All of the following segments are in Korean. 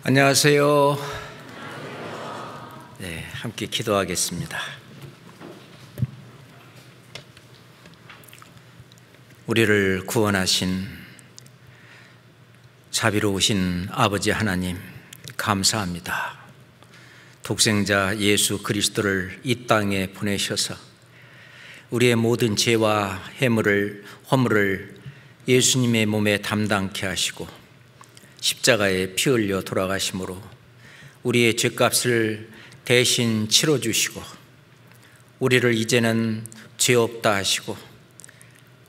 안녕하세요. 네, 함께 기도하겠습니다. 우리를 구원하신 자비로우신 아버지 하나님, 감사합니다. 독생자 예수 그리스도를 이 땅에 보내셔서 우리의 모든 죄와 허물을 예수님의 몸에 담당케 하시고 십자가에 피 흘려 돌아가심으로 우리의 죄값을 대신 치러주시고 우리를 이제는 죄 없다 하시고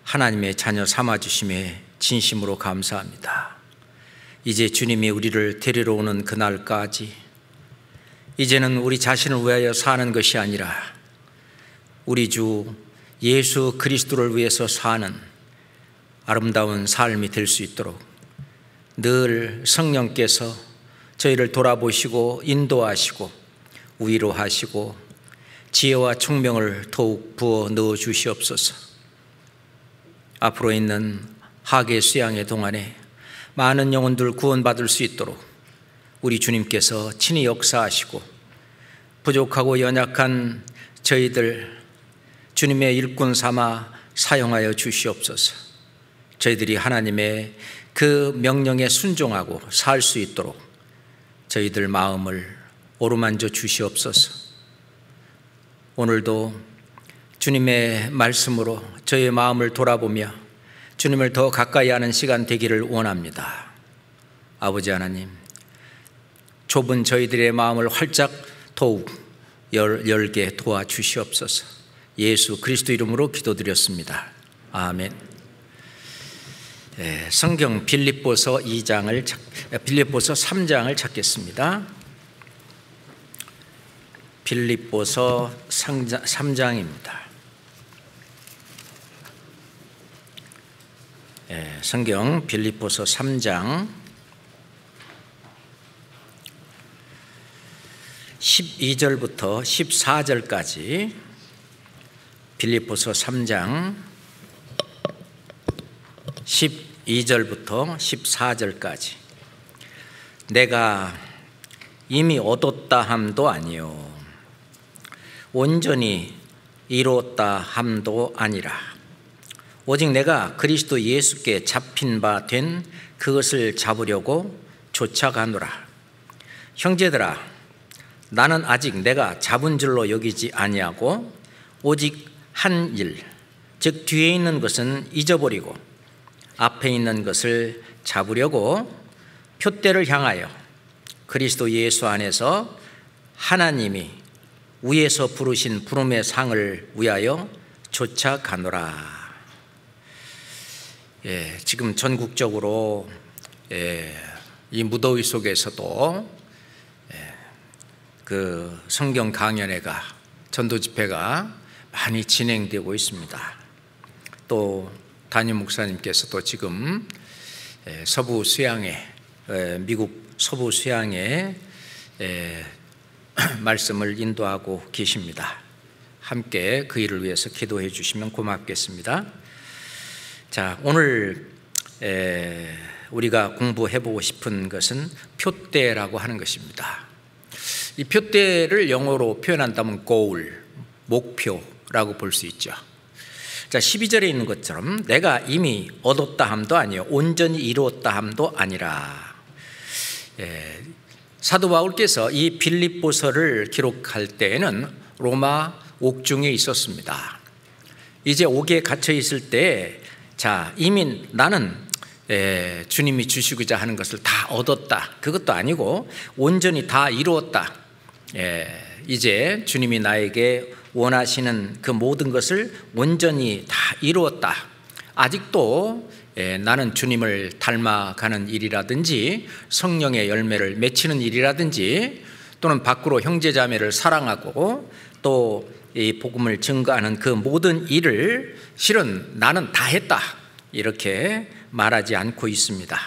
하나님의 자녀 삼아주심에 진심으로 감사합니다. 이제 주님이 우리를 데리러 오는 그날까지 이제는 우리 자신을 위하여 사는 것이 아니라 우리 주 예수 그리스도를 위해서 사는 아름다운 삶이 될 수 있도록 늘 성령께서 저희를 돌아보시고 인도하시고 위로하시고 지혜와 총명을 더욱 부어 넣어 주시옵소서. 앞으로 있는 하계 수양의 동안에 많은 영혼들 구원받을 수 있도록 우리 주님께서 친히 역사하시고 부족하고 연약한 저희들 주님의 일꾼 삼아 사용하여 주시옵소서. 저희들이 하나님의 그 명령에 순종하고 살 수 있도록 저희들 마음을 어루만져 주시옵소서. 오늘도 주님의 말씀으로 저희의 마음을 돌아보며 주님을 더 가까이 하는 시간 되기를 원합니다. 아버지 하나님, 좁은 저희들의 마음을 활짝 더욱 열게 도와주시옵소서. 예수 그리스도 이름으로 기도드렸습니다. 아멘. 성경 빌립보서 3장을 찾겠습니다. 빌립보서 3장입니다. 성경 빌립보서 3장 12절부터 14절까지 빌립보서 3장 12절부터 14절까지 내가 이미 얻었다 함도 아니요 온전히 이루었다 함도 아니라 오직 내가 그리스도 예수께 잡힌 바 된 그것을 잡으려고 쫓아가노라. 형제들아, 나는 아직 내가 잡은 줄로 여기지 아니하고 오직 한 일, 즉 뒤에 있는 것은 잊어버리고 앞에 있는 것을 잡으려고 표대를 향하여 그리스도 예수 안에서 하나님이 위에서 부르신 부름의 상을 위하여 쫓아가노라. 지금 전국적으로 이 무더위 속에서도 그 성경 강연회가 전도 집회가 많이 진행되고 있습니다. 또 담임 목사님께서도 지금 서부 수양에 미국 서부 수양에 말씀을 인도하고 계십니다. 함께 그 일을 위해서 기도해 주시면 고맙겠습니다. 자, 오늘 우리가 공부해 보고 싶은 것은 표대라고 하는 것입니다. 이 표대를 영어로 표현한다면 goal, 목표라고 볼 수 있죠. 자, 12절에 있는 것처럼 내가 이미 얻었다 함도 아니요 온전히 이루었다 함도 아니라. 사도 바울께서 이 빌립보서를 기록할 때에는 로마 옥중에 있었습니다. 이제 옥에 갇혀 있을 때 이미 나는 주님이 주시고자 하는 것을 다 얻었다, 그것도 아니고 온전히 다 이루었다. 이제 주님이 나에게 원하시는 그 모든 것을 온전히 다 이루었다. 아직도 나는 주님을 닮아가는 일이라든지 성령의 열매를 맺히는 일이라든지 또는 밖으로 형제자매를 사랑하고 또 이 복음을 증거하는 그 모든 일을 실은 나는 다 했다, 이렇게 말하지 않고 있습니다.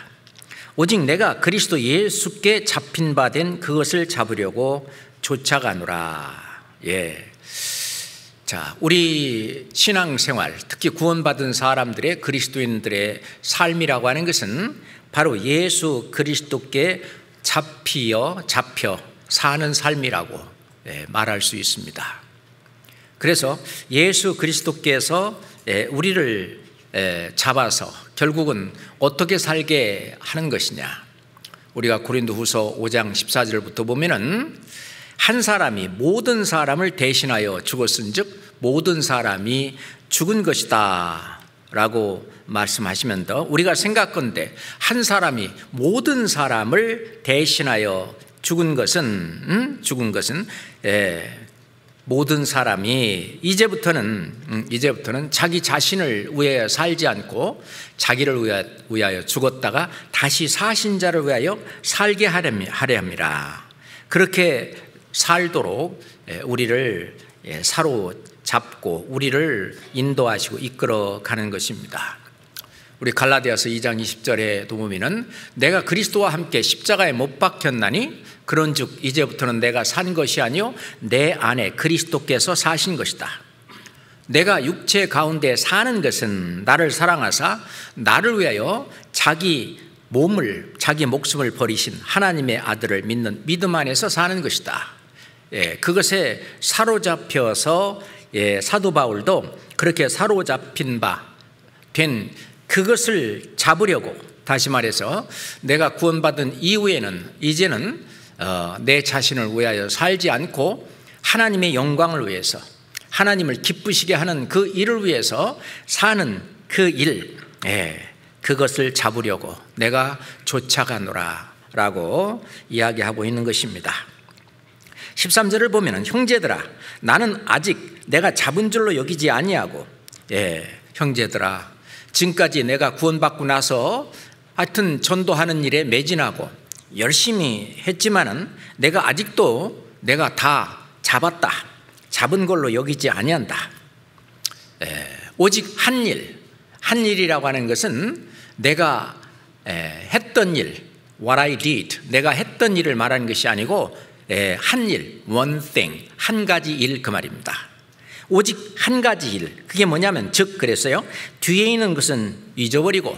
오직 내가 그리스도 예수께 잡힌 바 된 그것을 잡으려고 쫓아가노라. 자, 우리 신앙생활, 특히 구원받은 사람들의, 그리스도인들의 삶이라고 하는 것은 바로 예수 그리스도께 잡혀 사는 삶이라고 말할 수 있습니다. 그래서 예수 그리스도께서 우리를 잡아서 결국은 어떻게 살게 하는 것이냐. 우리가 고린도후서 5장 14절부터 보면은 한 사람이 모든 사람을 대신하여 죽었은즉 모든 사람이 죽은 것이다 라고 말씀하시면서 우리가 생각건대 한 사람이 모든 사람을 대신하여 죽은 것은 모든 사람이 이제부터는 자기 자신을 위하여 살지 않고 자기를 위하여 죽었다가 다시 사신 자를 위하여 살게 하려 합니다. 그렇게 살도록 우리를 사로잡고 우리를 인도하시고 이끌어가는 것입니다. 우리 갈라디아서 2장 20절에 보면은 내가 그리스도와 함께 십자가에 못 박혔나니 그런즉 이제부터는 내가 산 것이 아니요 내 안에 그리스도께서 사신 것이다. 내가 육체 가운데 사는 것은 나를 사랑하사 나를 위하여 자기 목숨을 버리신 하나님의 아들을 믿는 믿음 안에서 사는 것이다. 그것에 사로잡혀서 사도 바울도 그렇게 사로잡힌 바 된 그것을 잡으려고, 다시 말해서 내가 구원받은 이후에는 이제는 내 자신을 위하여 살지 않고 하나님의 영광을 위해서 하나님을 기쁘시게 하는 그 일을 위해서 사는 그 일, 그것을 잡으려고 내가 쫓아가노라 라고 이야기하고 있는 것입니다. 13절을 보면 형제들아 나는 아직 내가 잡은 줄로 여기지 아니하고, 형제들아 지금까지 내가 구원받고 나서 하여튼 전도하는 일에 매진하고 열심히 했지만은 내가 아직도 내가 다 잡은 걸로 여기지 아니한다. 오직 한 일이라고 하는 것은 내가 했던 일, what I did, 내가 했던 일을 말하는 것이 아니고 한 일, one thing, 한 가지 일 그 말입니다. 오직 한 가지 일, 그게 뭐냐면 즉 그랬어요. 뒤에 있는 것은 잊어버리고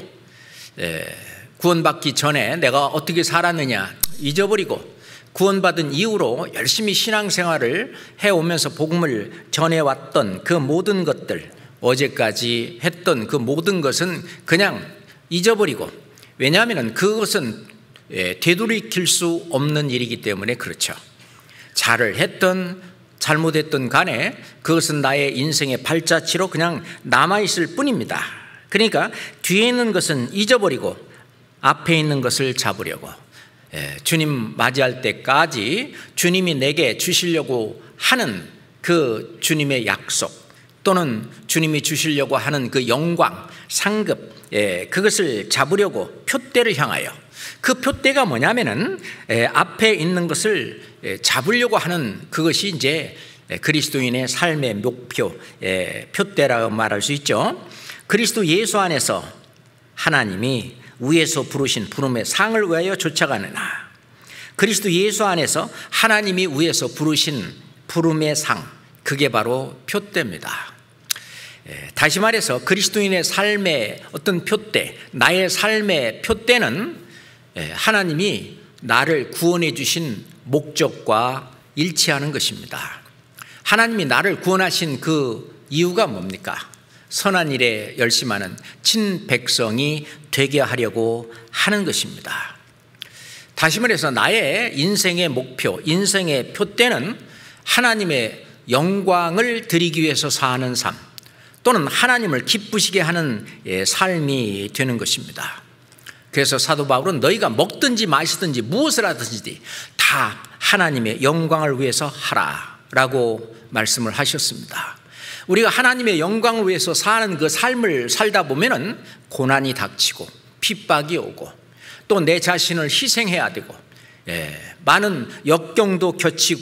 구원받기 전에 내가 어떻게 살았느냐 잊어버리고 구원받은 이후로 열심히 신앙생활을 해오면서 복음을 전해왔던 그 모든 것들, 어제까지 했던 그 모든 것은 그냥 잊어버리고, 왜냐하면 그것은 되돌이킬 수 없는 일이기 때문에 그렇죠. 잘을 했던 잘못했던 간에 그것은 나의 인생의 발자취로 그냥 남아있을 뿐입니다. 그러니까 뒤에 있는 것은 잊어버리고 앞에 있는 것을 잡으려고, 주님 맞이할 때까지 주님이 내게 주시려고 하는 그 주님의 약속 또는 주님이 주시려고 하는 그 영광, 상급, 그것을 잡으려고 표대를 향하여, 그 표대가 뭐냐면은 앞에 있는 것을 잡으려고 하는 그것이 이제 그리스도인의 삶의 목표, 표대라고 말할 수 있죠. 그리스도 예수 안에서 하나님이 위에서 부르신 부름의 상을 위하여 쫓아가느나, 그리스도 예수 안에서 하나님이 위에서 부르신 부름의 상, 그게 바로 표대입니다. 다시 말해서 그리스도인의 삶의 어떤 표대, 나의 삶의 표대는 하나님이 나를 구원해 주신 목적과 일치하는 것입니다. 하나님이 나를 구원하신 그 이유가 뭡니까? 선한 일에 열심하는 친백성이 되게 하려고 하는 것입니다. 다시 말해서 나의 인생의 목표, 인생의 표대는 하나님의 영광을 드리기 위해서 사는 삶, 또는 하나님을 기쁘시게 하는 삶이 되는 것입니다. 그래서 사도 바울은 너희가 먹든지 마시든지 무엇을 하든지 다 하나님의 영광을 위해서 하라라고 말씀을 하셨습니다. 우리가 하나님의 영광을 위해서 사는 그 삶을 살다 보면은 고난이 닥치고 핍박이 오고 또 내 자신을 희생해야 되고 많은 역경도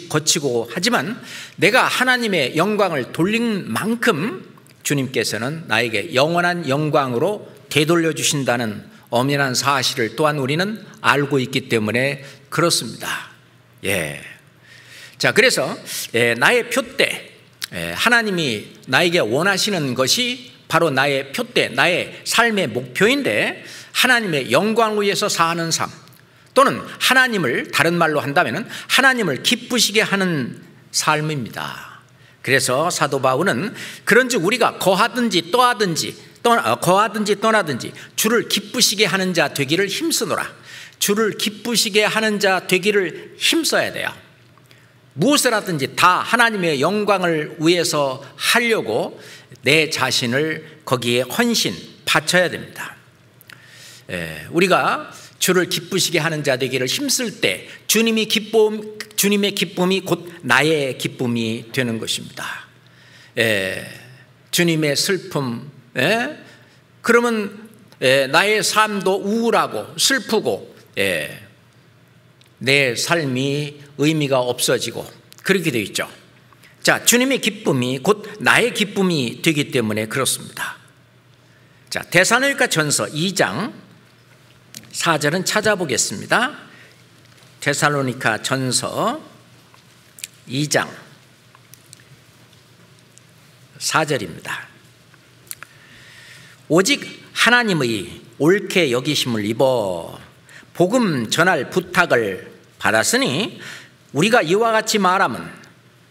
거치고 하지만 내가 하나님의 영광을 돌린 만큼 주님께서는 나에게 영원한 영광으로 되돌려 주신다는 엄연한 사실을 또한 우리는 알고 있기 때문에 그렇습니다. 자, 그래서 나의 표대, 하나님이 나에게 원하시는 것이 바로 나의 표대, 나의 삶의 목표인데 하나님의 영광을 위해서 사는 삶, 또는 하나님을, 다른 말로 한다면 하나님을 기쁘시게 하는 삶입니다. 그래서 사도 바울은 그런즉 우리가 거하든지 떠나든지 주를 기쁘시게 하는 자 되기를 힘쓰노라. 주를 기쁘시게 하는 자 되기를 힘써야 돼요. 무엇을 하든지 다 하나님의 영광을 위해서 하려고 내 자신을 거기에 헌신 바쳐야 됩니다. 우리가 주를 기쁘시게 하는 자 되기를 힘쓸 때 주님의 기쁨이 곧 나의 기쁨이 되는 것입니다. 주님의 슬픔, 그러면 나의 삶도 우울하고 슬프고 내 삶이 의미가 없어지고 그렇게 되어 있죠. 자, 주님의 기쁨이 곧 나의 기쁨이 되기 때문에 그렇습니다. 자, 데살로니가 전서 2장 4절은 찾아보겠습니다. 데살로니가 전서 2장 4절입니다. 오직 하나님의 옳게 여기심을 입어 복음 전할 부탁을 받았으니 우리가 이와 같이 말하면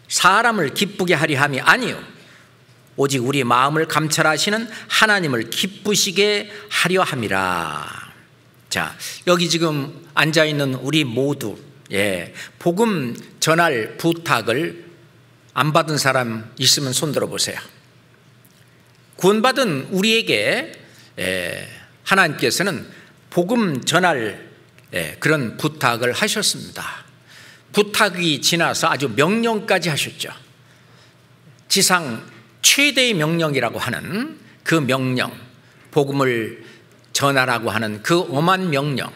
사람을 기쁘게 하려 함이 아니요 오직 우리 마음을 감찰하시는 하나님을 기쁘시게 하려 함이라. 자, 여기 지금 앉아있는 우리 모두 복음 전할 부탁을 안 받은 사람 있으면 손 들어보세요. 구원받은 우리에게 하나님께서는 복음 전할 그런 부탁을 하셨습니다. 부탁이 지나서 아주 명령까지 하셨죠. 지상 최대의 명령이라고 하는 그 명령, 복음을 전하라고 하는 그 엄한 명령,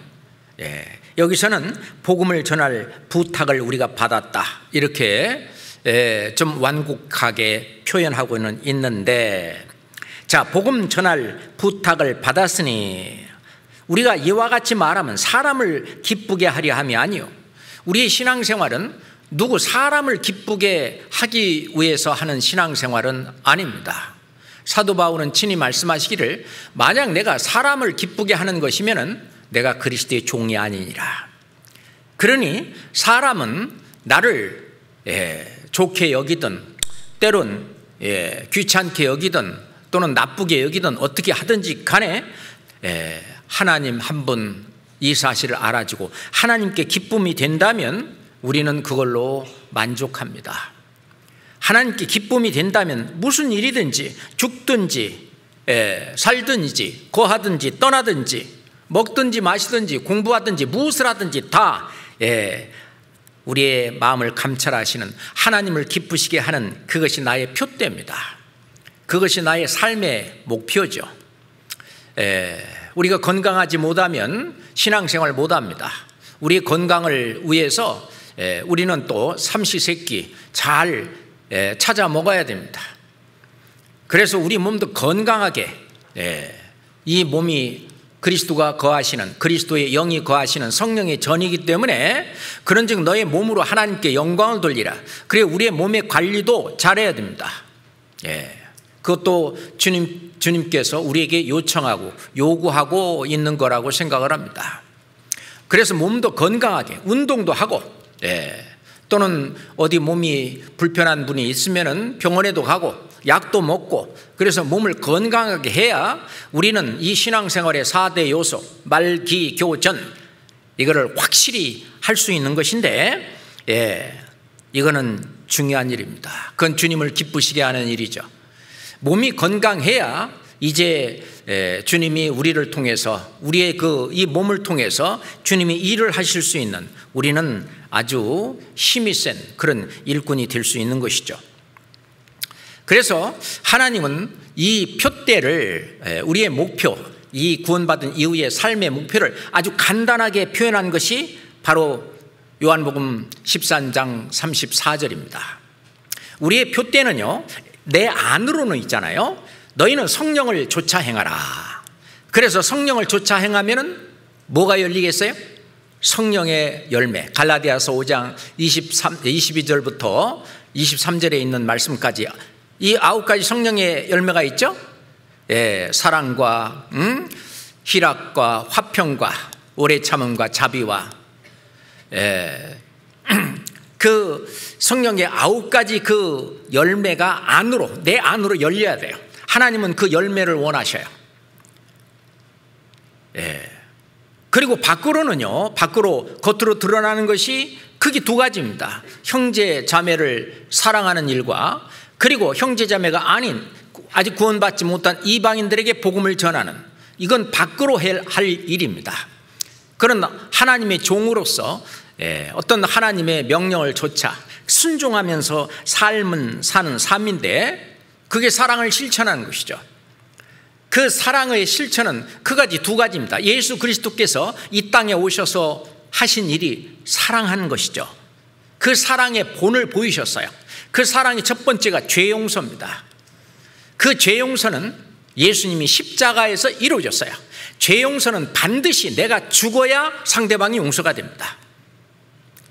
여기서는 복음을 전할 부탁을 우리가 받았다 이렇게 좀 완곡하게 표현하고는 있는데, 자, 복음 전할 부탁을 받았으니 우리가 이와 같이 말하면 사람을 기쁘게 하려 함이 아니요 우리의 신앙생활은 누구 사람을 기쁘게 하기 위해서 하는 신앙생활은 아닙니다. 사도 바울은 친히 말씀하시기를 만약 내가 사람을 기쁘게 하는 것이면 내가 그리스도의 종이 아니니라. 그러니 사람은 나를 좋게 여기든 때론 귀찮게 여기든 또는 나쁘게 여기든 어떻게 하든지 간에 하나님 한 분 이 사실을 알아주고 하나님께 기쁨이 된다면 우리는 그걸로 만족합니다. 하나님께 기쁨이 된다면 무슨 일이든지 죽든지 살든지 거하든지 떠나든지 먹든지 마시든지 공부하든지 무엇을 하든지 다 우리의 마음을 감찰하시는 하나님을 기쁘시게 하는 그것이 나의 표대입니다. 그것이 나의 삶의 목표죠. 우리가 건강하지 못하면 신앙생활 못합니다. 우리의 건강을 위해서 우리는 또 삼시세끼 잘 찾아 먹어야 됩니다. 그래서 우리 몸도 건강하게 이 몸이 그리스도가 거하시는 그리스도의 영이 거하시는 성령의 전이기 때문에 그런즉 너의 몸으로 하나님께 영광을 돌리라. 그래 우리의 몸의 관리도 잘해야 됩니다. 그것도 주님께서 우리에게 요청하고 요구하고 있는 거라고 생각을 합니다. 그래서 몸도 건강하게 운동도 하고 또는 어디 몸이 불편한 분이 있으면 병원에도 가고 약도 먹고 그래서 몸을 건강하게 해야 우리는 이 신앙생활의 4대 요소 말기교전 이거를 확실히 할 수 있는 것인데 이거는 중요한 일입니다. 그건 주님을 기쁘시게 하는 일이죠. 몸이 건강해야 이제 주님이 우리를 통해서 우리의 이 몸을 통해서 주님이 일을 하실 수 있는 우리는 아주 힘이 센 그런 일꾼이 될 수 있는 것이죠. 그래서 하나님은 이 표대를 우리의 목표, 이 구원받은 이후의 삶의 목표를 아주 간단하게 표현한 것이 바로 요한복음 13장 34절입니다. 우리의 표대는요 내 안으로는 있잖아요. 너희는 성령을 좇아 행하라. 그래서 성령을 좇아 행하면은 뭐가 열리겠어요? 성령의 열매. 갈라디아서 5장 22절부터 23절에 있는 말씀까지 이 9가지 성령의 열매가 있죠. 사랑과 희락과 화평과 오래 참음과 자비와 그 성령의 9가지 그 열매가 안으로, 내 안으로 열려야 돼요. 하나님은 그 열매를 원하셔요. 그리고 밖으로는요, 밖으로 겉으로 드러나는 것이 크게 2가지입니다. 형제 자매를 사랑하는 일과, 그리고 형제 자매가 아닌 아직 구원받지 못한 이방인들에게 복음을 전하는, 이건 밖으로 할 일입니다. 그런 하나님의 종으로서 어떤 하나님의 명령을 조차 순종하면서 삶은 사는 삶인데, 그게 사랑을 실천하는 것이죠. 그 사랑의 실천은 크가지 2가지입니다. 예수 그리스도께서 이 땅에 오셔서 하신 일이 사랑하는 것이죠. 그 사랑의 본을 보이셨어요. 그 사랑의 첫 번째가 죄 용서입니다. 그 죄 용서는 예수님이 십자가에서 이루어졌어요. 죄 용서는 반드시 내가 죽어야 상대방이 용서가 됩니다.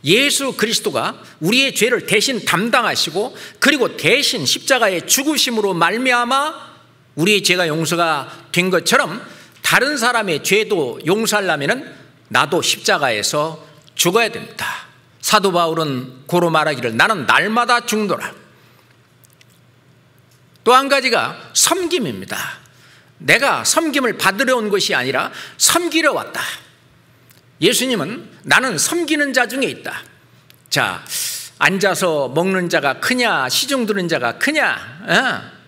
예수 그리스도가 우리의 죄를 대신 담당하시고, 그리고 대신 십자가의 죽으심으로 말미암아 우리의 죄가 용서가 된 것처럼, 다른 사람의 죄도 용서하려면 나도 십자가에서 죽어야 됩니다. 사도 바울은 고로 말하기를 나는 날마다 죽노라. 또 한 가지가 섬김입니다. 내가 섬김을 받으러 온 것이 아니라 섬기러 왔다. 예수님은 나는 섬기는 자 중에 있다. 자, 앉아서 먹는 자가 크냐, 시중 드는 자가 크냐?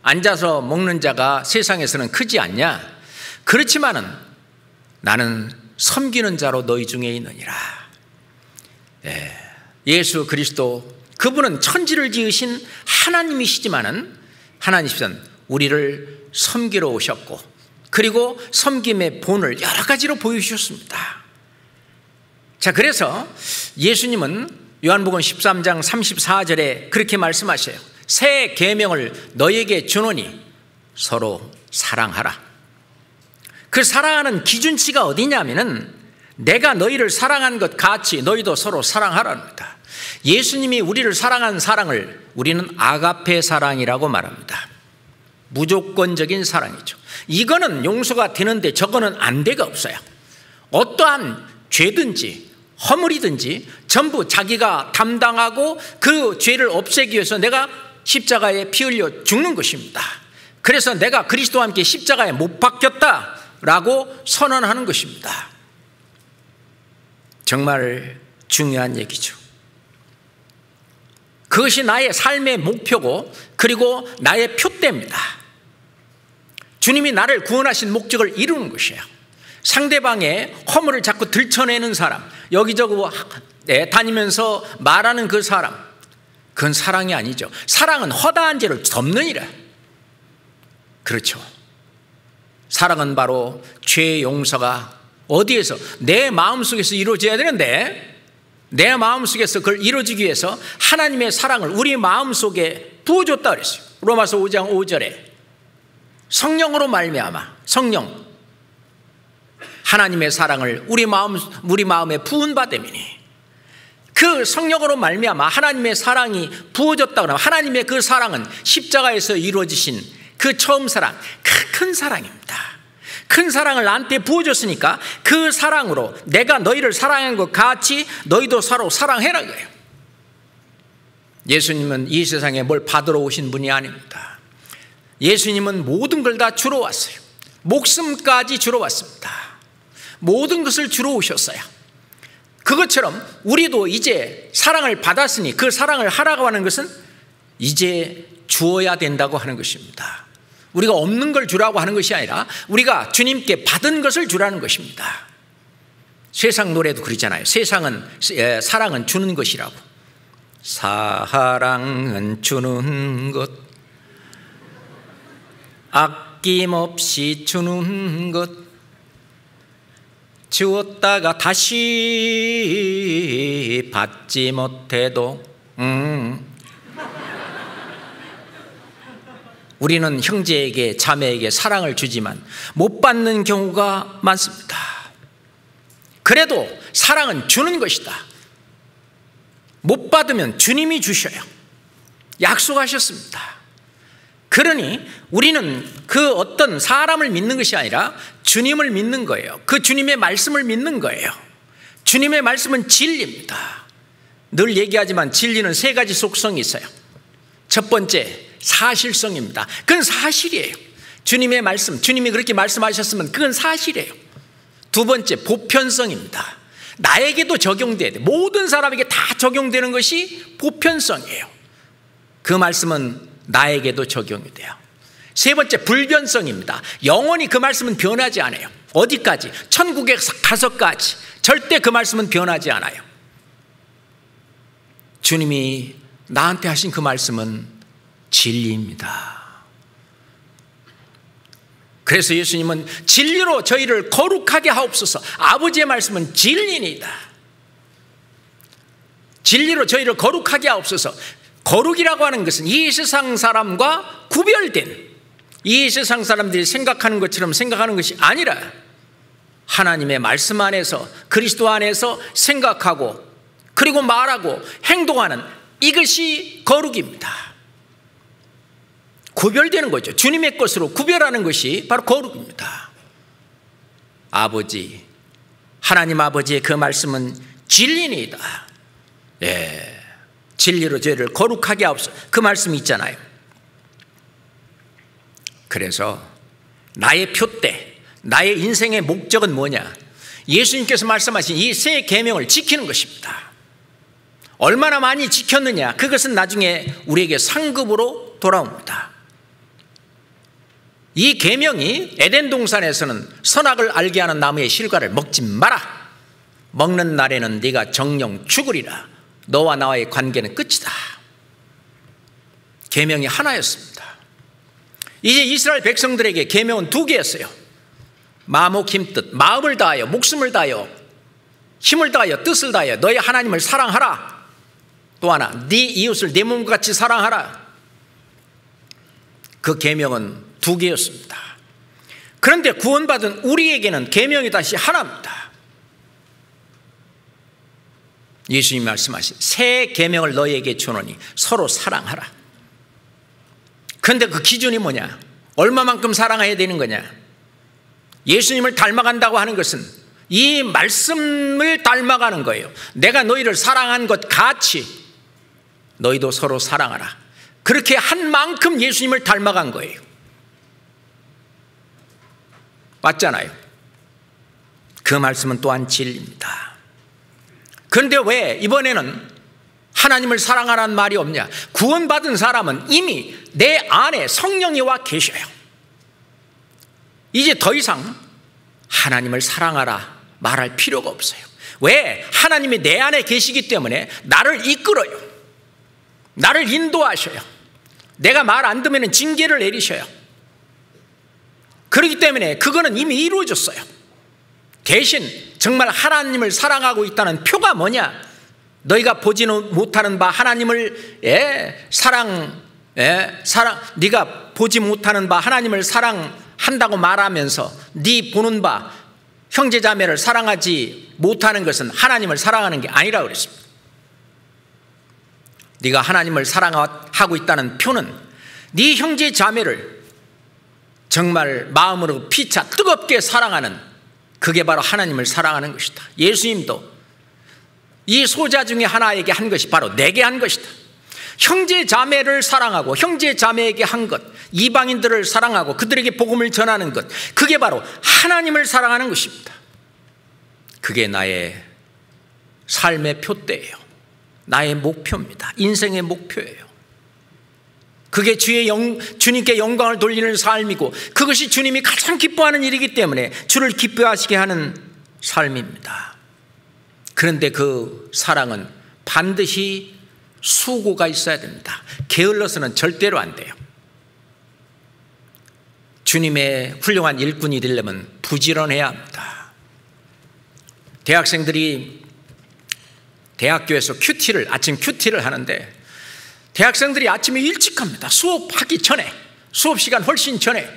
앉아서 먹는 자가 세상에서는 크지 않냐? 그렇지만은 나는 섬기는 자로 너희 중에 있느니라. 예수 그리스도, 그분은 천지를 지으신 하나님이시지만은, 하나님께서는 우리를 섬기러 오셨고, 그리고 섬김의 본을 여러 가지로 보여주셨습니다. 자, 그래서 예수님은 요한복음 13장 34절에 그렇게 말씀하셔요. 새 계명을 너희에게 주노니 서로 사랑하라. 그 사랑하는 기준치가 어디냐면은, 내가 너희를 사랑한 것 같이 너희도 서로 사랑하라입니다. 예수님이 우리를 사랑한 사랑을 우리는 아가페 사랑이라고 말합니다. 무조건적인 사랑이죠. 이거는 용서가 되는데 저거는 안 돼가 없어요. 어떠한 죄든지 허물이든지 전부 자기가 담당하고 그 죄를 없애기 위해서 내가 십자가에 피 흘려 죽는 것입니다. 그래서 내가 그리스도와 함께 십자가에 못 박혔다라고 선언하는 것입니다. 정말 중요한 얘기죠. 그것이 나의 삶의 목표고, 그리고 나의 표대입니다. 주님이 나를 구원하신 목적을 이루는 것이에요. 상대방의 허물을 자꾸 들춰내는 사람, 여기저기 다니면서 말하는 그 사람, 그건 사랑이 아니죠. 사랑은 허다한 죄를 덮느니라. 그렇죠. 사랑은 바로 죄 용서가 어디에서? 내 마음속에서 이루어져야 되는데, 내 마음속에서 그걸 이루어지기 위해서 하나님의 사랑을 우리 마음속에 부어줬다 그랬어요. 로마서 5장 5절에 성령으로 말미암아, 성령, 하나님의 사랑을 우리 마음에 부은 바 되미니, 그 성령으로 말미암아 하나님의 사랑이 부어졌다 그러면, 하나님의 그 사랑은 십자가에서 이루어지신 그 처음 사랑, 큰 사랑입니다. 큰 사랑을 나한테 부어줬으니까 그 사랑으로 내가 너희를 사랑한 것 같이 너희도 서로 사랑해라 그래요. 예수님은 이 세상에 뭘 받으러 오신 분이 아닙니다. 예수님은 모든 걸 다 주러 왔어요. 목숨까지 주러 왔습니다. 모든 것을 주러 오셨어요. 그것처럼 우리도 이제 사랑을 받았으니 그 사랑을 하라고 하는 것은 이제 주어야 된다고 하는 것입니다. 우리가 없는 걸 주라고 하는 것이 아니라 우리가 주님께 받은 것을 주라는 것입니다. 세상 노래도 그러잖아요. 사랑은 주는 것이라고. 사랑은 주는 것, 아낌없이 주는 것, 주었다가 다시 받지 못해도 우리는 형제에게, 자매에게 사랑을 주지만 못 받는 경우가 많습니다. 그래도 사랑은 주는 것이다. 못 받으면 주님이 주셔요. 약속하셨습니다. 그러니 우리는 그 어떤 사람을 믿는 것이 아니라 주님을 믿는 거예요. 그 주님의 말씀을 믿는 거예요. 주님의 말씀은 진리입니다. 늘 얘기하지만 진리는 세 가지 속성이 있어요. 첫 번째, 사실성입니다. 그건 사실이에요. 주님의 말씀, 주님이 그렇게 말씀하셨으면 그건 사실이에요. 두 번째, 보편성입니다. 나에게도 적용돼야 돼. 모든 사람에게 다 적용되는 것이 보편성이에요. 그 말씀은 나에게도 적용이 돼요. 세 번째, 불변성입니다. 영원히 그 말씀은 변하지 않아요. 어디까지? 천국에 가서까지 절대 그 말씀은 변하지 않아요. 주님이 나한테 하신 그 말씀은 진리입니다. 그래서 예수님은 진리로 저희를 거룩하게 하옵소서. 아버지의 말씀은 진리니이다. 진리로 저희를 거룩하게 하옵소서. 거룩이라고 하는 것은 이 세상 사람과 구별된, 이 세상 사람들이 생각하는 것처럼 생각하는 것이 아니라 하나님의 말씀 안에서, 그리스도 안에서 생각하고 그리고 말하고 행동하는, 이것이 거룩입니다. 구별되는 거죠. 주님의 것으로 구별하는 것이 바로 거룩입니다. 아버지, 하나님 아버지의 그 말씀은 진리니이다. 예, 진리로 저희를 거룩하게 하옵소서. 그 말씀이 있잖아요. 그래서 나의 표대, 나의 인생의 목적은 뭐냐? 예수님께서 말씀하신 이 세 계명을 지키는 것입니다. 얼마나 많이 지켰느냐? 그것은 나중에 우리에게 상급으로 돌아옵니다. 이 계명이 에덴 동산에서는 선악을 알게 하는 나무의 실과를 먹지 마라. 먹는 날에는 네가 정령 죽으리라. 너와 나와의 관계는 끝이다. 계명이 하나였습니다. 이제 이스라엘 백성들에게 계명은 두 개였어요. 마목 힘뜻, 마음을 다하여, 목숨을 다하여, 힘을 다하여, 뜻을 다하여 너의 하나님을 사랑하라. 또 하나, 네 이웃을 네 몸과 같이 사랑하라. 그 계명은 두 개였습니다. 그런데 구원받은 우리에게는 계명이 다시 하나입니다. 예수님이 말씀하신 새 계명을 너희에게 주노니 서로 사랑하라. 그런데 그 기준이 뭐냐? 얼마만큼 사랑해야 되는 거냐? 예수님을 닮아간다고 하는 것은 이 말씀을 닮아가는 거예요. 내가 너희를 사랑한 것 같이 너희도 서로 사랑하라. 그렇게 한 만큼 예수님을 닮아간 거예요. 맞잖아요. 그 말씀은 또한 진리입니다. 그런데 왜 이번에는 하나님을 사랑하라는 말이 없냐? 구원받은 사람은 이미 내 안에 성령이 와 계셔요. 이제 더 이상 하나님을 사랑하라 말할 필요가 없어요. 왜? 하나님이 내 안에 계시기 때문에 나를 이끌어요. 나를 인도하셔요. 내가 말 안 듣으면 징계를 내리셔요. 그렇기 때문에 그거는 이미 이루어졌어요. 대신 정말 하나님을 사랑하고 있다는 표가 뭐냐? 너희가 보지는 못하는 바 하나님을 네가 보지 못하는 바 하나님을 사랑한다고 말하면서 네 보는 바 형제자매를 사랑하지 못하는 것은 하나님을 사랑하는 게 아니라고 그랬습니다. 네가 하나님을 사랑하고 있다는 표는 네 형제자매를 정말 마음으로 피차 뜨겁게 사랑하는, 그게 바로 하나님을 사랑하는 것이다. 예수님도 이 소자 중에 하나에게 한 것이 바로 내게 한 것이다. 형제자매를 사랑하고 형제자매에게 한 것, 이방인들을 사랑하고 그들에게 복음을 전하는 것, 그게 바로 하나님을 사랑하는 것입니다. 그게 나의 삶의 표대예요. 나의 목표입니다. 인생의 목표예요. 그게 주님께 영광을 돌리는 삶이고, 그것이 주님이 가장 기뻐하는 일이기 때문에 주를 기뻐하시게 하는 삶입니다. 그런데 그 사랑은 반드시 수고가 있어야 됩니다. 게을러서는 절대로 안 돼요. 주님의 훌륭한 일꾼이 되려면 부지런해야 합니다. 대학생들이 대학교에서 아침 큐티를 하는데, 대학생들이 아침에 일찍 갑니다. 수업하기 전에, 수업 시간 훨씬 전에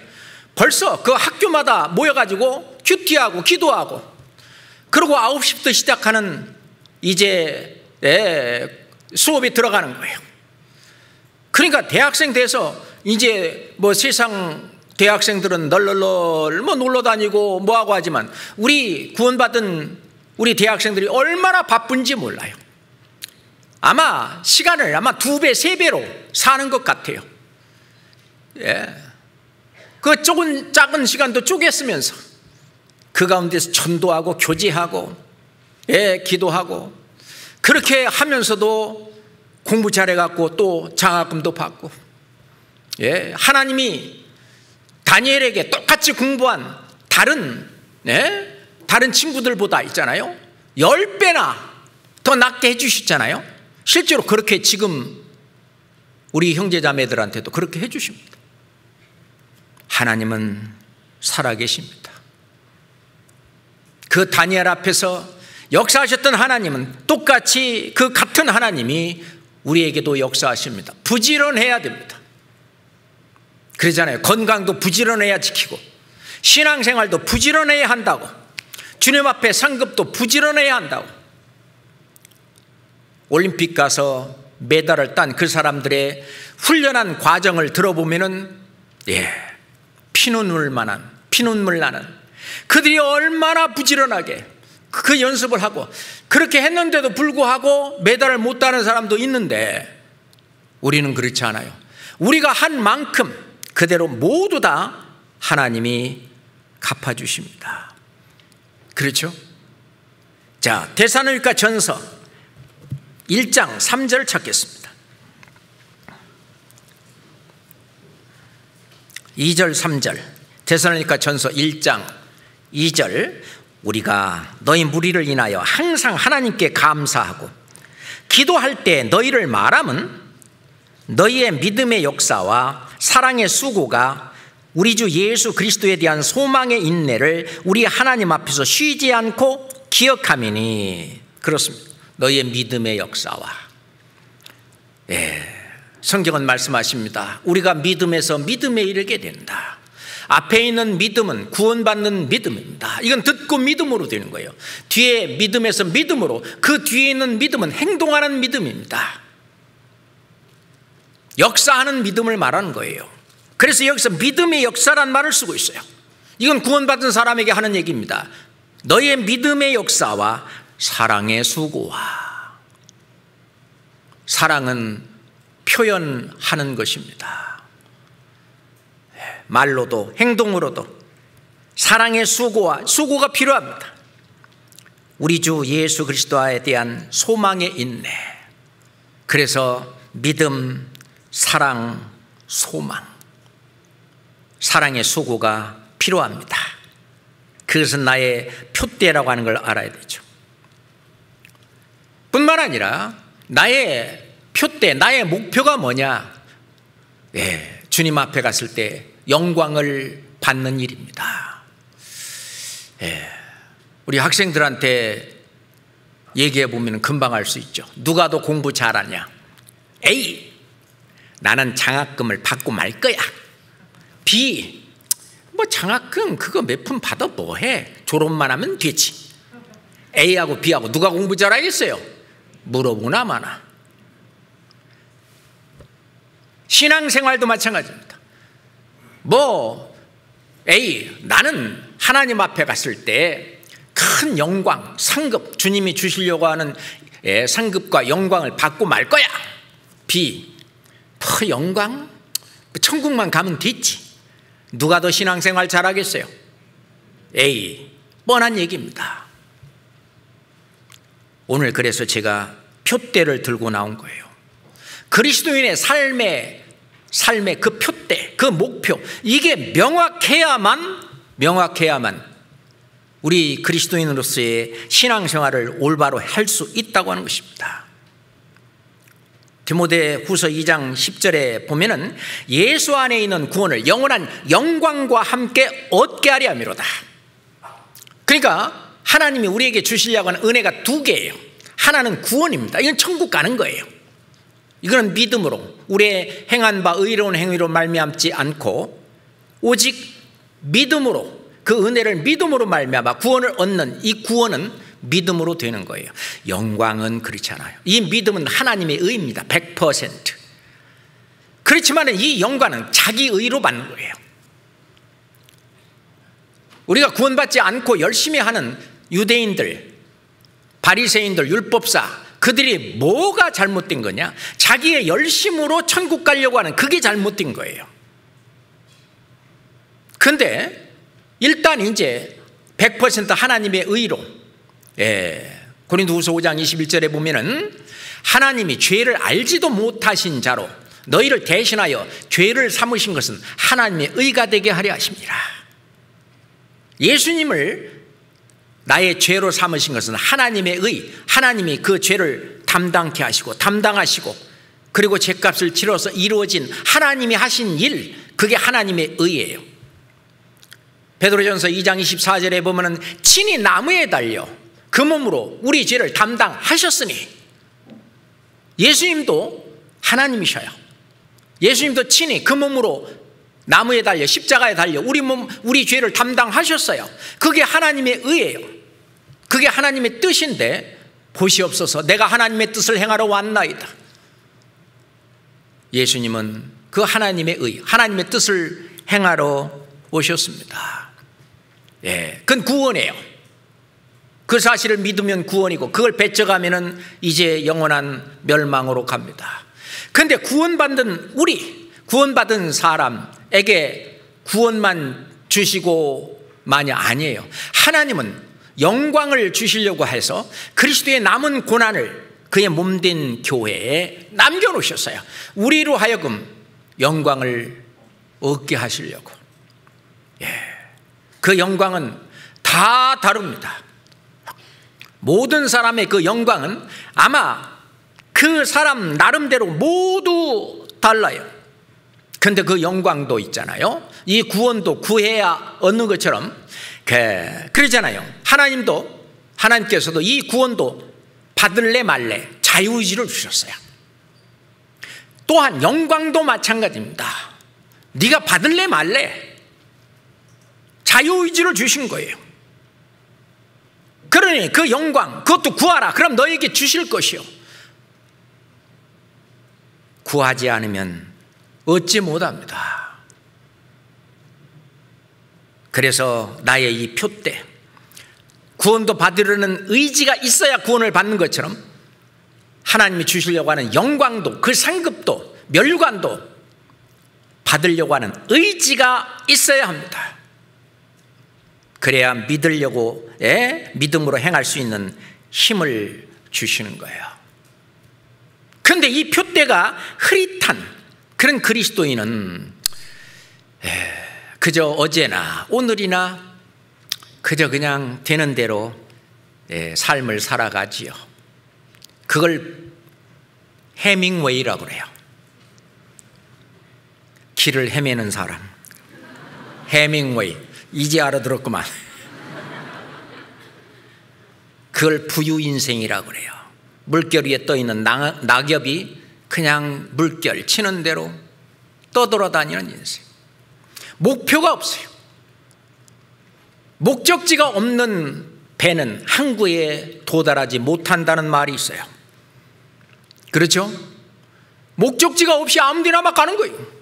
벌써 그 학교마다 모여가지고 큐티하고 기도하고, 그리고 9시부터 시작하는 이제 수업에 들어가는 거예요. 그러니까 대학생 돼서 이제 뭐 세상 대학생들은 널널 뭐 놀러 다니고 뭐하고 하지만, 우리 구원받은 우리 대학생들이 얼마나 바쁜지 몰라요. 아마 시간을 2배, 3배로 사는 것 같아요. 예. 그 작은 시간도 쪼개 쓰면서 그 가운데서 전도하고 교제하고, 예, 기도하고, 그렇게 하면서도 공부 잘해갖고 또 장학금도 받고, 예, 하나님이 다니엘에게 똑같이 공부한 다른 친구들보다 있잖아요, 10배나 더 낫게 해주셨잖아요. 실제로 그렇게 지금 우리 형제자매들한테도 그렇게 해주십니다. 하나님은 살아계십니다. 그 다니엘 앞에서 역사하셨던 하나님은 똑같이 그 같은 하나님이 우리에게도 역사하십니다. 부지런해야 됩니다. 그러잖아요. 건강도 부지런해야 지키고, 신앙생활도 부지런해야 한다고, 주님 앞에 상급도 부지런해야 한다고. 올림픽 가서 메달을 딴 그 사람들의 훈련한 과정을 들어보면은, 예, 피눈물 나는 그들이 얼마나 부지런하게 그 연습을 하고, 그렇게 했는데도 불구하고 메달을 못 따는 사람도 있는데, 우리는 그렇지 않아요. 우리가 한 만큼 그대로 모두 다 하나님이 갚아주십니다. 그렇죠? 자, 데살로니가 전서 1장 3절 찾겠습니다. 2절 3절 데살로니가 전서 1장 2절, 우리가 너희 무리를 인하여 항상 하나님께 감사하고 기도할 때 너희를 말함은 너희의 믿음의 역사와 사랑의 수고가 우리 주 예수 그리스도에 대한 소망의 인내를 우리 하나님 앞에서 쉬지 않고 기억함이니. 그렇습니다. 너희의 믿음의 역사와, 예, 성경은 말씀하십니다. 우리가 믿음에서 믿음에 이르게 된다. 앞에 있는 믿음은 구원받는 믿음입니다. 이건 듣고 믿음으로 되는 거예요. 뒤에 믿음에서 믿음으로, 그 뒤에 있는 믿음은 행동하는 믿음입니다. 역사하는 믿음을 말하는 거예요. 그래서 여기서 믿음의 역사란 말을 쓰고 있어요. 이건 구원받은 사람에게 하는 얘기입니다. 너희의 믿음의 역사와 사랑의 수고와. 사랑은 표현하는 것입니다. 말로도 행동으로도 사랑의 수고가 필요합니다. 우리 주 예수 그리스도에 대한 소망의 인내. 그래서 믿음, 사랑, 소망, 사랑의 수고가 필요합니다. 그것은 나의 표대라고 하는 걸 알아야 되죠. 뿐만 아니라 나의 표대, 나의 목표가 뭐냐? 예, 주님 앞에 갔을 때 영광을 받는 일입니다. 예, 우리 학생들한테 얘기해 보면 금방 알 수 있죠. 누가 더 공부 잘하냐? A, 나는 장학금을 받고 말 거야. B, 뭐 장학금 그거 몇 푼 받아 뭐해? 졸업만 하면 되지. A하고 B하고 누가 공부 잘하겠어요? 물어보나 마나. 신앙생활도 마찬가지입니다. A, 나는 하나님 앞에 갔을 때 큰 영광, 상급, 주님이 주시려고 하는 상급과 영광을 받고 말 거야. B, 영광? 천국만 가면 됐지. 누가 더 신앙생활 잘하겠어요? A, 뻔한 얘기입니다. 오늘 그래서 제가 표대를 들고 나온 거예요. 그리스도인의 삶의 그 표대, 그 목표, 이게 명확해야만 우리 그리스도인으로서의 신앙생활을 올바로 할 수 있다고 하는 것입니다. 디모데후서 2장 10절에 보면은 예수 안에 있는 구원을 영원한 영광과 함께 얻게 하려 함이로다. 그러니까 하나님이 우리에게 주시려고 하는 은혜가 두 개예요. 하나는 구원입니다. 이건 천국 가는 거예요. 이거는 믿음으로, 우리의 행한 바 의로운 행위로 말미암지 않고 오직 믿음으로, 그 은혜를 믿음으로 말미암아 구원을 얻는 이 구원은 믿음으로 되는 거예요. 영광은 그렇지 않아요. 이 믿음은 하나님의 의입니다. 100%. 그렇지만 이 영광은 자기 의로 받는 거예요. 우리가 구원받지 않고 열심히 하는 유대인들, 바리새인들, 율법사, 그들이 뭐가 잘못된 거냐? 자기의 열심으로 천국 가려고 하는 그게 잘못된 거예요. 근데 일단 이제 100% 하나님의 의로, 고린도후서 5장 21절에 보면은 하나님이 죄를 알지도 못하신 자로 너희를 대신하여 죄를 삼으신 것은 하나님의 의가 되게 하려 하십니다. 예수님을 나의 죄로 삼으신 것은 하나님의 의, 하나님이 그 죄를 담당케 하시고 담당하시고 그리고 죄값을 치러서 이루어진 하나님이 하신 일, 그게 하나님의 의예요. 베드로전서 2장 24절에 보면은 친히 나무에 달려 그 몸으로 우리 죄를 담당하셨으니, 예수님도 하나님이셔요. 예수님도 친히 그 몸으로 나무에 달려 십자가에 달려 우리 죄를 담당하셨어요. 그게 하나님의 의예요. 그게 하나님의 뜻인데 보시옵소서 내가 하나님의 뜻을 행하러 왔나이다. 예수님은 그 하나님의 의, 하나님의 뜻을 행하러 오셨습니다. 그건 구원이에요. 그 사실을 믿으면 구원이고 그걸 배척하면은 이제 영원한 멸망으로 갑니다. 그런데 구원받은 우리, 구원받은 사람에게 구원만 주시고만이 아니에요. 하나님은 영광을 주시려고 해서 그리스도의 남은 고난을 그의 몸된 교회에 남겨놓으셨어요. 우리로 하여금 영광을 얻게 하시려고. 그 영광은 다 다릅니다. 모든 사람의 그 영광은 아마 그 사람 나름대로 모두 달라요. 근데 그 영광도 있잖아요. 이 구원도 구해야 얻는 것처럼 그러잖아요. 하나님께서도 이 구원도 받을래 말래 자유의지를 주셨어요. 또한 영광도 마찬가지입니다. 네가 받을래 말래 자유의지를 주신 거예요. 그러니 그 영광, 그것도 구하라. 그럼 너에게 주실 것이요. 구하지 않으면 얻지 못합니다. 그래서 나의 이 표대, 구원도 받으려는 의지가 있어야 구원을 받는 것처럼 하나님이 주시려고 하는 영광도, 그 상급도, 멸관도 받으려고 하는 의지가 있어야 합니다. 그래야 믿으려고, 믿음으로 행할 수 있는 힘을 주시는 거예요. 그런데 이 표대가 흐릿한 그런 그리스도인은 그저 어제나 오늘이나 그저 그냥 되는 대로 삶을 살아가지요. 그걸 해밍웨이라고 그래요. 길을 헤매는 사람. 해밍웨이. 이제 알아들었구만. 그걸 부유인생이라고 그래요. 물결 위에 떠있는 낙엽이 그냥 물결 치는 대로 떠돌아다니는 인생. 목표가 없어요. 목적지가 없는 배는 항구에 도달하지 못한다는 말이 있어요. 그렇죠? 목적지가 없이 아무 데나 막 가는 거예요.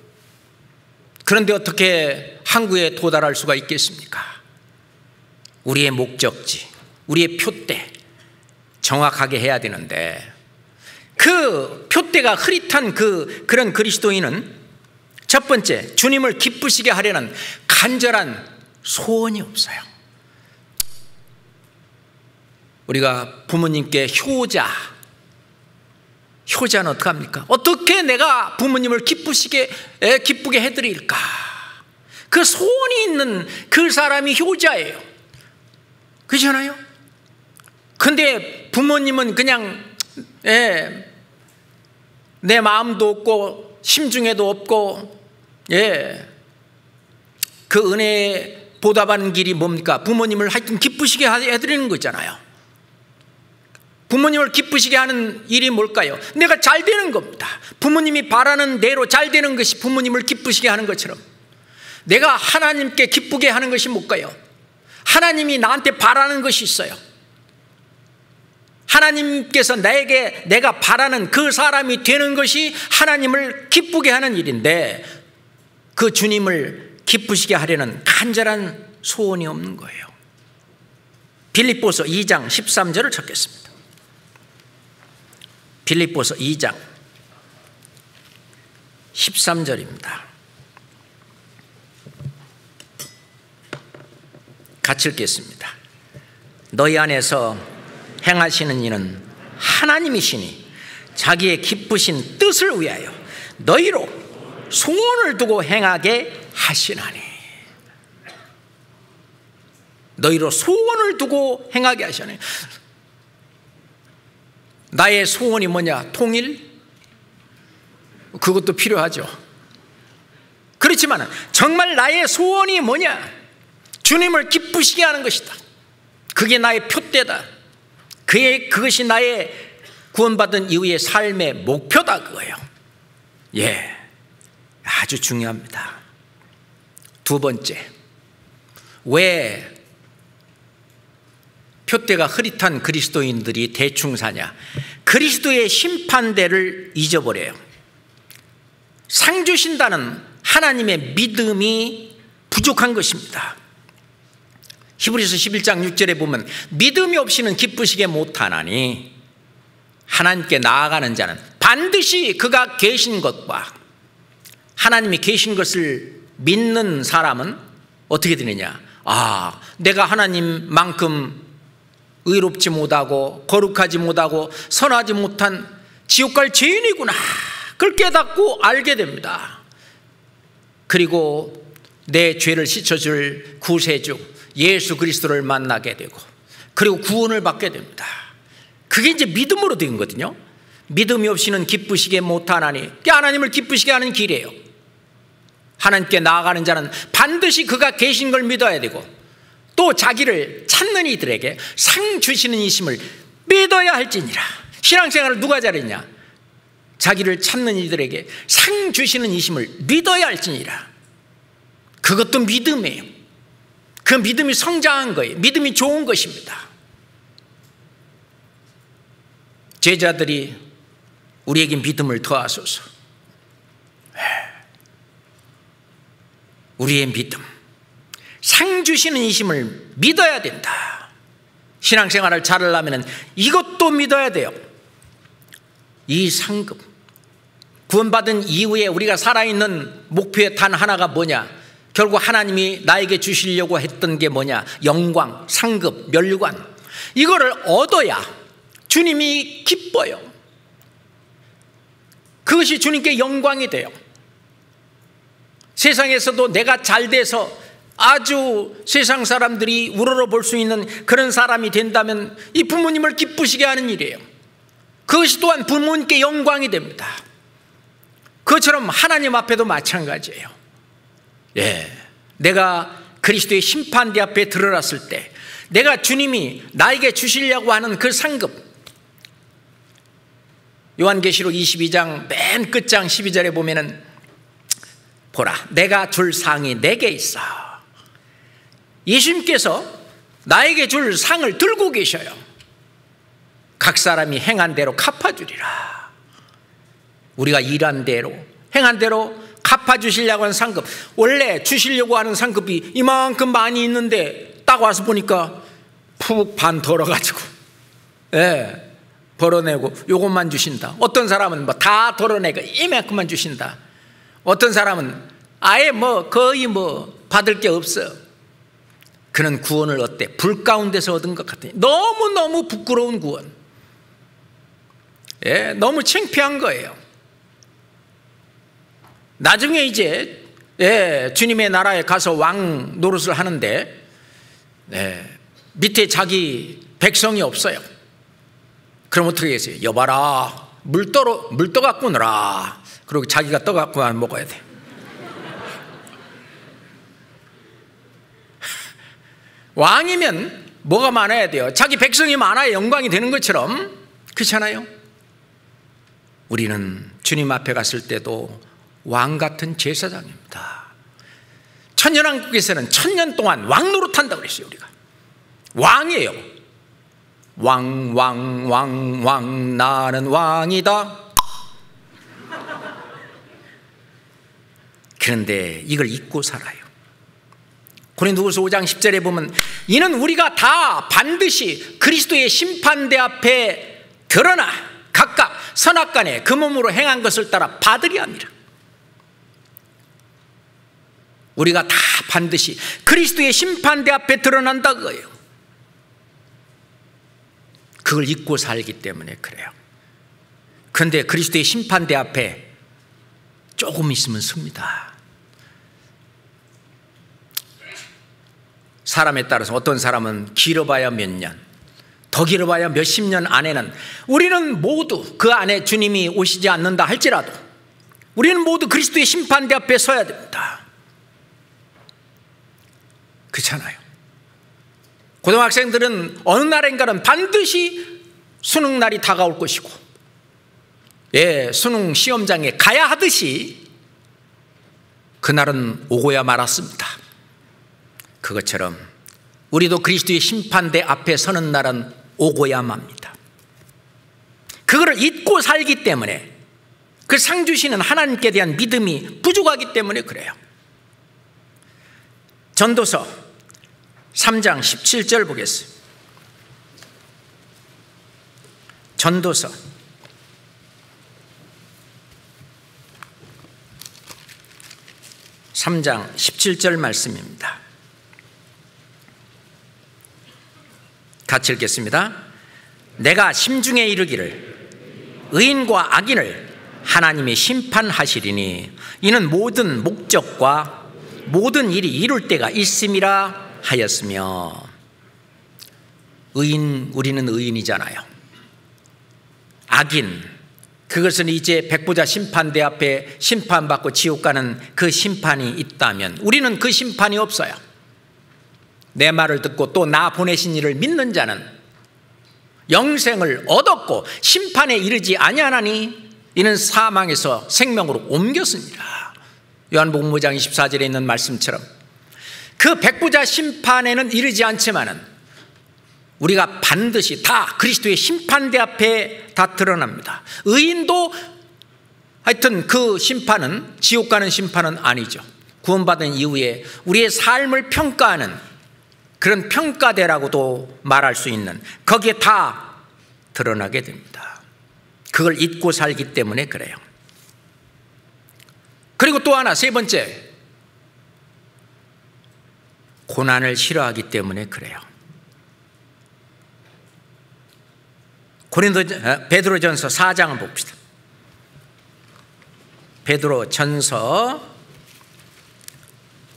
그런데 어떻게 항구에 도달할 수가 있겠습니까? 우리의 목적지, 우리의 표대 정확하게 해야 되는데, 그 표대가 흐릿한 그런 그리스도인은 첫 번째, 주님을 기쁘시게 하려는 간절한 소원이 없어요. 우리가 부모님께 효자는 어떡합니까? 어떻게 내가 부모님을 기쁘게 해드릴까? 그 소원이 있는 그 사람이 효자예요. 그렇잖아요? 근데 부모님은 그냥 내 마음도 없고 심중에도 없고 그 은혜에 보답하는 길이 뭡니까? 부모님을 하여튼 기쁘시게 해드리는 거잖아요. 부모님을 기쁘시게 하는 일이 뭘까요? 내가 잘 되는 겁니다. 부모님이 바라는 대로 잘 되는 것이 부모님을 기쁘시게 하는 것처럼 내가 하나님께 기쁘게 하는 것이 뭘까요? 하나님이 나한테 바라는 것이 있어요. 하나님께서 내가 바라는 그 사람이 되는 것이 하나님을 기쁘게 하는 일인데, 그 주님을 기쁘시게 하려는 간절한 소원이 없는 거예요. 빌립보서 2장 13절을 찾겠습니다. 빌립보서 2장 13절입니다. 같이 읽겠습니다. 너희 안에서 행하시는 이는 하나님이시니 자기의 기쁘신 뜻을 위하여 너희로 소원을 두고 행하게 하시나니. 너희로 소원을 두고 행하게 하시나니. 나의 소원이 뭐냐? 통일? 그것도 필요하죠. 그렇지만 정말 나의 소원이 뭐냐? 주님을 기쁘시게 하는 것이다. 그게 나의 표대다. 그것이 나의 구원받은 이후의 삶의 목표다, 그거예요. 예, 아주 중요합니다. 두 번째, 왜 표대가 흐릿한 그리스도인들이 대충 사냐? 그리스도의 심판대를 잊어버려요. 상 주신다는 하나님의 믿음이 부족한 것입니다. 히브리서 11장 6절에 보면 믿음이 없이는 기쁘시게 못하나니 하나님께 나아가는 자는 반드시 그가 계신 것과 하나님이 계신 것을 믿는 사람은 어떻게 되느냐? 아, 내가 하나님만큼 의롭지 못하고 거룩하지 못하고 선하지 못한 지옥 갈 죄인이구나, 그걸 깨닫고 알게 됩니다. 그리고 내 죄를 씻어줄 구세주 예수 그리스도를 만나게 되고, 그리고 구원을 받게 됩니다. 그게 이제 믿음으로 된 거거든요. 믿음이 없이는 기쁘시게 못하나니, 그게 하나님을 기쁘시게 하는 길이에요. 하나님께 나아가는 자는 반드시 그가 계신 걸 믿어야 되고, 또 자기를 찾는 이들에게 상 주시는 이심을 믿어야 할지니라. 신앙생활을 누가 잘했냐? 자기를 찾는 이들에게 상 주시는 이심을 믿어야 할지니라. 그것도 믿음이에요. 그 믿음이 성장한 거예요. 믿음이 좋은 것입니다. 제자들이 우리에게 믿음을 더하소서. 우리의 믿음, 상 주시는 이심을 믿어야 된다. 신앙생활을 잘하려면 이것도 믿어야 돼요. 이 상급, 구원받은 이후에 우리가 살아있는 목표의 단 하나가 뭐냐? 결국 하나님이 나에게 주시려고 했던 게 뭐냐? 영광, 상급, 멸관. 이거를 얻어야 주님이 기뻐요. 그것이 주님께 영광이 돼요. 세상에서도 내가 잘 돼서 아주 세상 사람들이 우러러 볼 수 있는 그런 사람이 된다면 이 부모님을 기쁘시게 하는 일이에요. 그것이 또한 부모님께 영광이 됩니다. 그것처럼 하나님 앞에도 마찬가지예요. 예, 내가 그리스도의 심판대 앞에 드러났을 때 내가 주님이 나에게 주시려고 하는 그 상급, 요한계시록 22장 맨 끝장 12절에 보면은 보라, 내가 줄 상이 내게 있어. 예수님께서 나에게 줄 상을 들고 계셔요. 각 사람이 행한 대로 갚아주리라. 우리가 일한 대로, 행한 대로 갚아주시려고 하는 상급, 원래 주시려고 하는 상급이 이만큼 많이 있는데 딱 와서 보니까 푹 반 덜어가지고, 예, 벌어내고 요것만 주신다. 어떤 사람은 뭐 다 덜어내고 이만큼만 주신다. 어떤 사람은 아예 뭐 거의 뭐 받을 게 없어. 그는 구원을 어때? 불 가운데서 얻은 것 같아요. 너무너무 부끄러운 구원. 예, 너무 창피한 거예요. 나중에 이제 주님의 나라에 가서 왕 노릇을 하는데 밑에 자기 백성이 없어요. 그럼 어떻게 했어요? 여봐라, 물 떠갖고 오너라. 그리고 자기가 떠갖고만 먹어야 돼. 왕이면 뭐가 많아야 돼요? 자기 백성이 많아야 영광이 되는 것처럼. 그렇잖아요? 우리는 주님 앞에 갔을 때도 왕 같은 제사장입니다. 천년왕국에서는 1000년 동안 왕 노릇한다고 그랬어요. 우리가 왕이에요. 왕 나는 왕이다. 그런데 이걸 잊고 살아요. 고린도후서 5장 10절에 보면 이는 우리가 다 반드시 그리스도의 심판대 앞에 드러나 각각 선악간에 그 몸으로 행한 것을 따라 받으리 함이라. 우리가 다 반드시 그리스도의 심판대 앞에 드러난다 그거예요. 그걸 잊고 살기 때문에 그래요. 그런데 그리스도의 심판대 앞에 조금 있으면 섭니다. 사람에 따라서 어떤 사람은 길어봐야 몇 년, 더 길어봐야 몇십 년 안에는, 우리는 모두 그 안에 주님이 오시지 않는다 할지라도 우리는 모두 그리스도의 심판대 앞에 서야 됩니다. 그렇잖아요. 고등학생들은 어느 날인가는 반드시 수능날이 다가올 것이고, 수능 시험장에 가야 하듯이 그날은 오고야 말았습니다. 그것처럼 우리도 그리스도의 심판대 앞에 서는 날은 오고야 맙니다. 그거를 잊고 살기 때문에, 그 상 주시는 하나님께 대한 믿음이 부족하기 때문에 그래요. 전도서 3장 17절 보겠습니다. 전도서 3장 17절 말씀입니다. 같이 읽겠습니다. 내가 심중에 이르기를 의인과 악인을 하나님이 심판하시리니 이는 모든 목적과 모든 일이 이룰 때가 있음이라 하였으며. 의인, 우리는 의인이잖아요. 악인, 그것은 이제 백보자 심판대 앞에 심판받고 지옥 가는 그 심판이 있다면 우리는 그 심판이 없어요. 내 말을 듣고 또 나 보내신 이를 믿는 자는 영생을 얻었고 심판에 이르지 아니하나니 이는 사망에서 생명으로 옮겼습니다. 요한복음 5장 24절에 있는 말씀처럼 그 백보자 심판에는 이르지 않지만은 우리가 반드시 다 그리스도의 심판대 앞에 다 드러납니다. 의인도 하여튼 그 심판은 지옥 가는 심판은 아니죠. 구원받은 이후에 우리의 삶을 평가하는 그런 평가대라고도 말할 수 있는, 거기에 다 드러나게 됩니다. 그걸 잊고 살기 때문에 그래요. 그리고 또 하나, 세 번째, 고난을 싫어하기 때문에 그래요. 베드로전서 4장을 봅시다. 베드로전서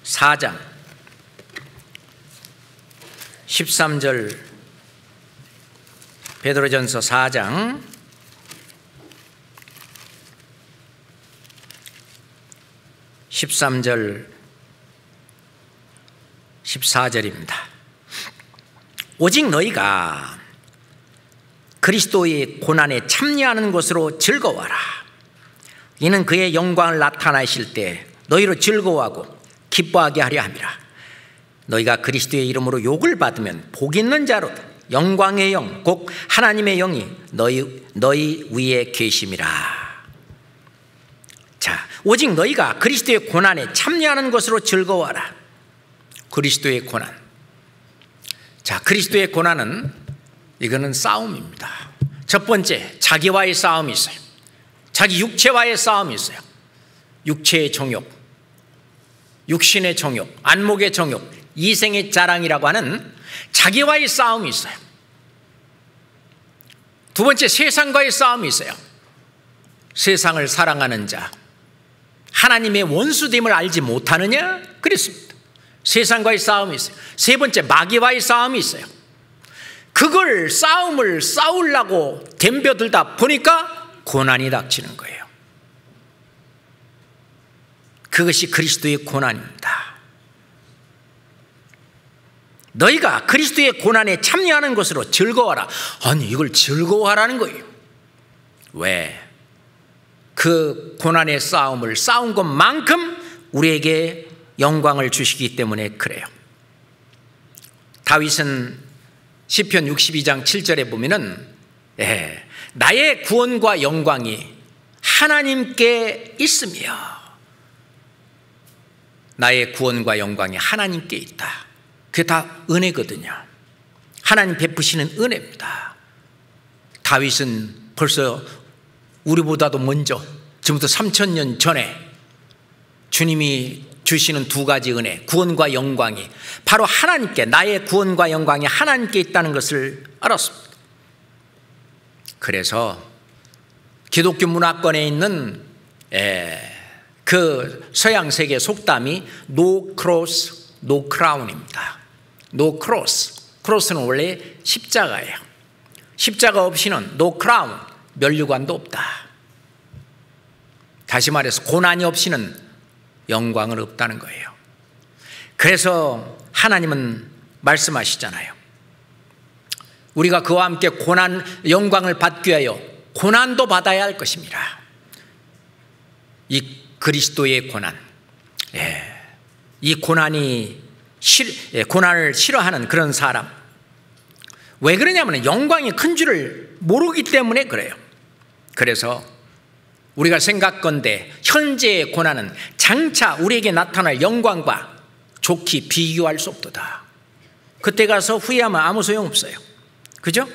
4장 13절, 베드로전서 4장 13절 14절입니다. 오직 너희가 그리스도의 고난에 참여하는 것으로 즐거워하라. 이는 그의 영광을 나타나실 때 너희로 즐거워하고 기뻐하게 하려 함이라. 너희가 그리스도의 이름으로 욕을 받으면 복 있는 자로다. 영광의 영, 곧 하나님의 영이 너희 위에 계심이라. 자, 오직 너희가 그리스도의 고난에 참여하는 것으로 즐거워하라. 그리스도의 고난. 자, 그리스도의 고난은 이거는 싸움입니다. 첫 번째, 자기와의 싸움이 있어요. 자기 육체와의 싸움이 있어요. 육체의 정욕, 육신의 정욕, 안목의 정욕, 이생의 자랑이라고 하는 자기와의 싸움이 있어요. 두 번째, 세상과의 싸움이 있어요. 세상을 사랑하는 자, 하나님의 원수됨을 알지 못하느냐? 그랬습니다. 세상과의 싸움이 있어요. 세 번째, 마귀와의 싸움이 있어요. 그걸 싸움을 싸우려고 덤벼들다 보니까 고난이 닥치는 거예요. 그것이 그리스도의 고난입니다. 너희가 그리스도의 고난에 참여하는 것으로 즐거워하라. 아니, 이걸 즐거워하라는 거예요. 왜? 그 고난의 싸움을 싸운 것만큼 우리에게 영광을 주시기 때문에 그래요. 다윗은 시편 62장 7절에 보면은 나의 구원과 영광이 하나님께 있으며, 나의 구원과 영광이 하나님께 있다. 그게 다 은혜거든요. 하나님 베푸시는 은혜입니다. 다윗은 벌써 우리보다도 먼저 지금부터 3000년 전에 주님이 주시는 두 가지 은혜, 구원과 영광이 바로 하나님께, 나의 구원과 영광이 하나님께 있다는 것을 알았습니다. 그래서 기독교 문화권에 있는 그 서양 세계 속담이 No cross, no crown입니다. No cross, 크로스는 원래 십자가예요. 십자가 없이는 no crown, 면류관도 없다. 다시 말해서 고난이 없이는 영광은 없다는 거예요. 그래서 하나님은 말씀하시잖아요. 우리가 그와 함께 고난, 영광을 받기 위하여 고난도 받아야 할 것입니다. 이 그리스도의 고난, 이 고난을 싫어하는 그런 사람, 왜 그러냐면 영광이 큰 줄을 모르기 때문에 그래요. 그래서 우리가 생각건대 현재의 고난은 장차 우리에게 나타날 영광과 좋게 비교할 수 없도다. 그때 가서 후회하면 아무 소용없어요. 그죠?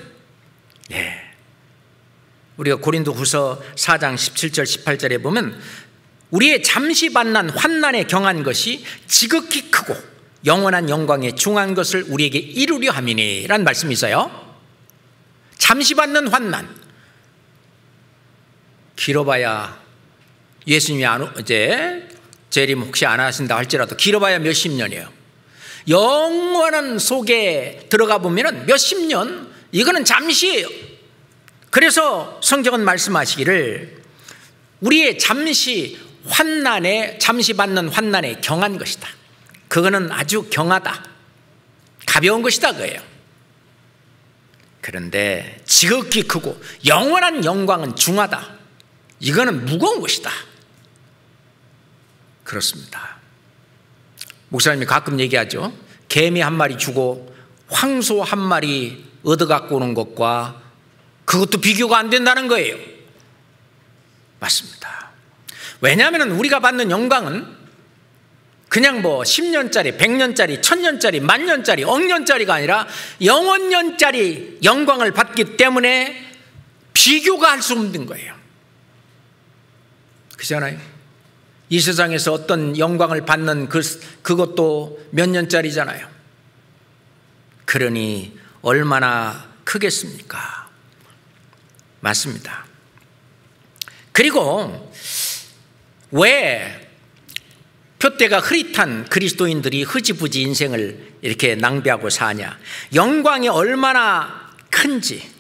우리가 고린도후서 4장 17절 18절에 보면 우리의 잠시 만난 환난에 경한 것이 지극히 크고 영원한 영광에 중한 것을 우리에게 이루려 함이니 라는 말씀이 있어요. 잠시 받는 환난, 길어봐야 예수님이 이제 재림 혹시 안 하신다 할지라도 길어봐야 몇십 년이에요. 영원한 속에 들어가 보면 몇십 년, 이거는 잠시예요. 그래서 성경은 말씀하시기를 우리의 잠시 환난에, 잠시 받는 환난에 경한 것이다. 그거는 아주 경하다, 가벼운 것이다 그예요. 그런데 지극히 크고 영원한 영광은 중하다, 이거는 무거운 것이다. 그렇습니다. 목사님이 가끔 얘기하죠. 개미 한 마리 주고 황소 한 마리 얻어 갖고 오는 것과 그것도 비교가 안 된다는 거예요. 맞습니다. 왜냐하면 우리가 받는 영광은 그냥 10년짜리, 100년짜리, 1000년짜리, 만년짜리, 억년짜리가 아니라 영원년짜리 영광을 받기 때문에 비교가 할 수 없는 거예요. 그렇잖아요. 이 세상에서 어떤 영광을 받는 그것도 몇 년짜리잖아요. 그러니 얼마나 크겠습니까? 맞습니다. 그리고 왜 표대가 흐릿한 그리스도인들이 흐지부지 인생을 이렇게 낭비하고 사냐? 영광이 얼마나 큰지,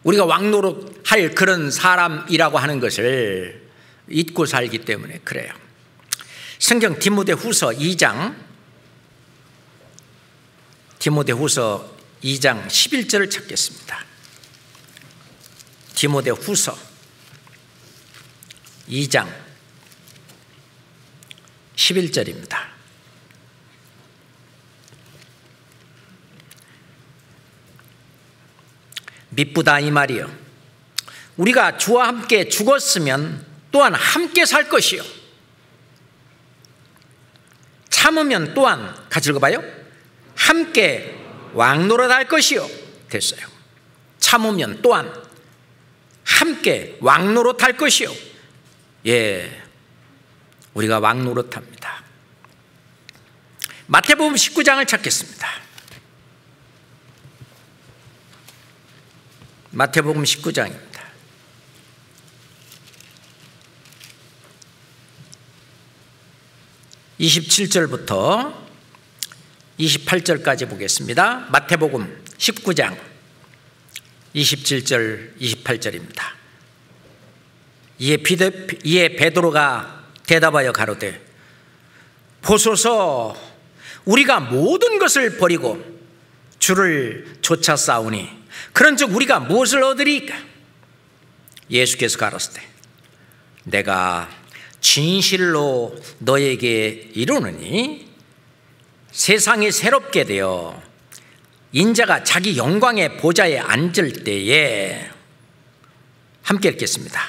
우리가 왕노릇할 그런 사람이라고 하는 것을 잊고 살기 때문에 그래요. 성경 디모데후서 2장 11절을 찾겠습니다. 디모데후서 2장 11절입니다. 미쁘다 이 말이요, 우리가 주와 함께 죽었으면 또한 함께 살 것이요, 참으면 또한, 같이 읽어봐요, 함께 왕노릇할 것이요. 됐어요. 참으면 또한 함께 왕노릇할 것이요. 우리가 왕노릇합니다. 마태복음 19장을 찾겠습니다. 마태복음 19장입니다. 27절부터 28절까지 보겠습니다. 마태복음 19장 27절 28절입니다. 이에 베드로가 대답하여 가로되, 보소서, 우리가 모든 것을 버리고 주를 쫓아 싸우니 그런즉 우리가 무엇을 얻으리까? 예수께서 가로되, 내가 진실로 너에게 이르노니 세상이 새롭게 되어 인자가 자기 영광의 보좌에 앉을 때에, 함께 읽겠습니다.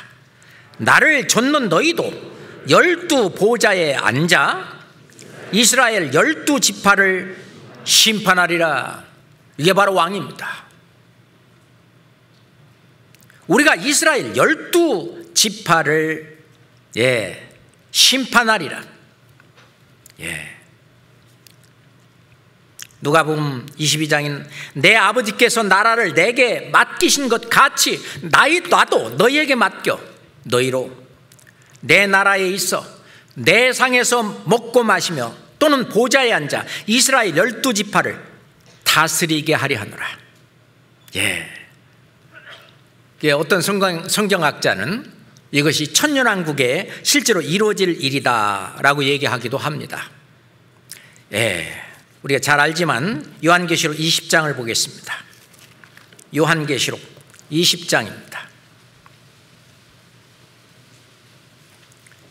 나를 좇는 너희도 12 보좌에 앉아 이스라엘 12지파를 심판하리라. 이게 바로 왕입니다. 우리가 이스라엘 12지파를 심판하리라. 누가복음 22장인 내 아버지께서 나라를 내게 맡기신 것 같이 나도 너희에게 맡겨 너희로 내 나라에 있어 내 상에서 먹고 마시며 또는 보좌에 앉아 이스라엘 12지파를 다스리게 하려 하노라. 어떤 성경학자는 이것이 천년왕국에 실제로 이루어질 일이다 라고 얘기하기도 합니다. 우리가 잘 알지만 요한계시록 20장을 보겠습니다. 요한계시록 20장입니다.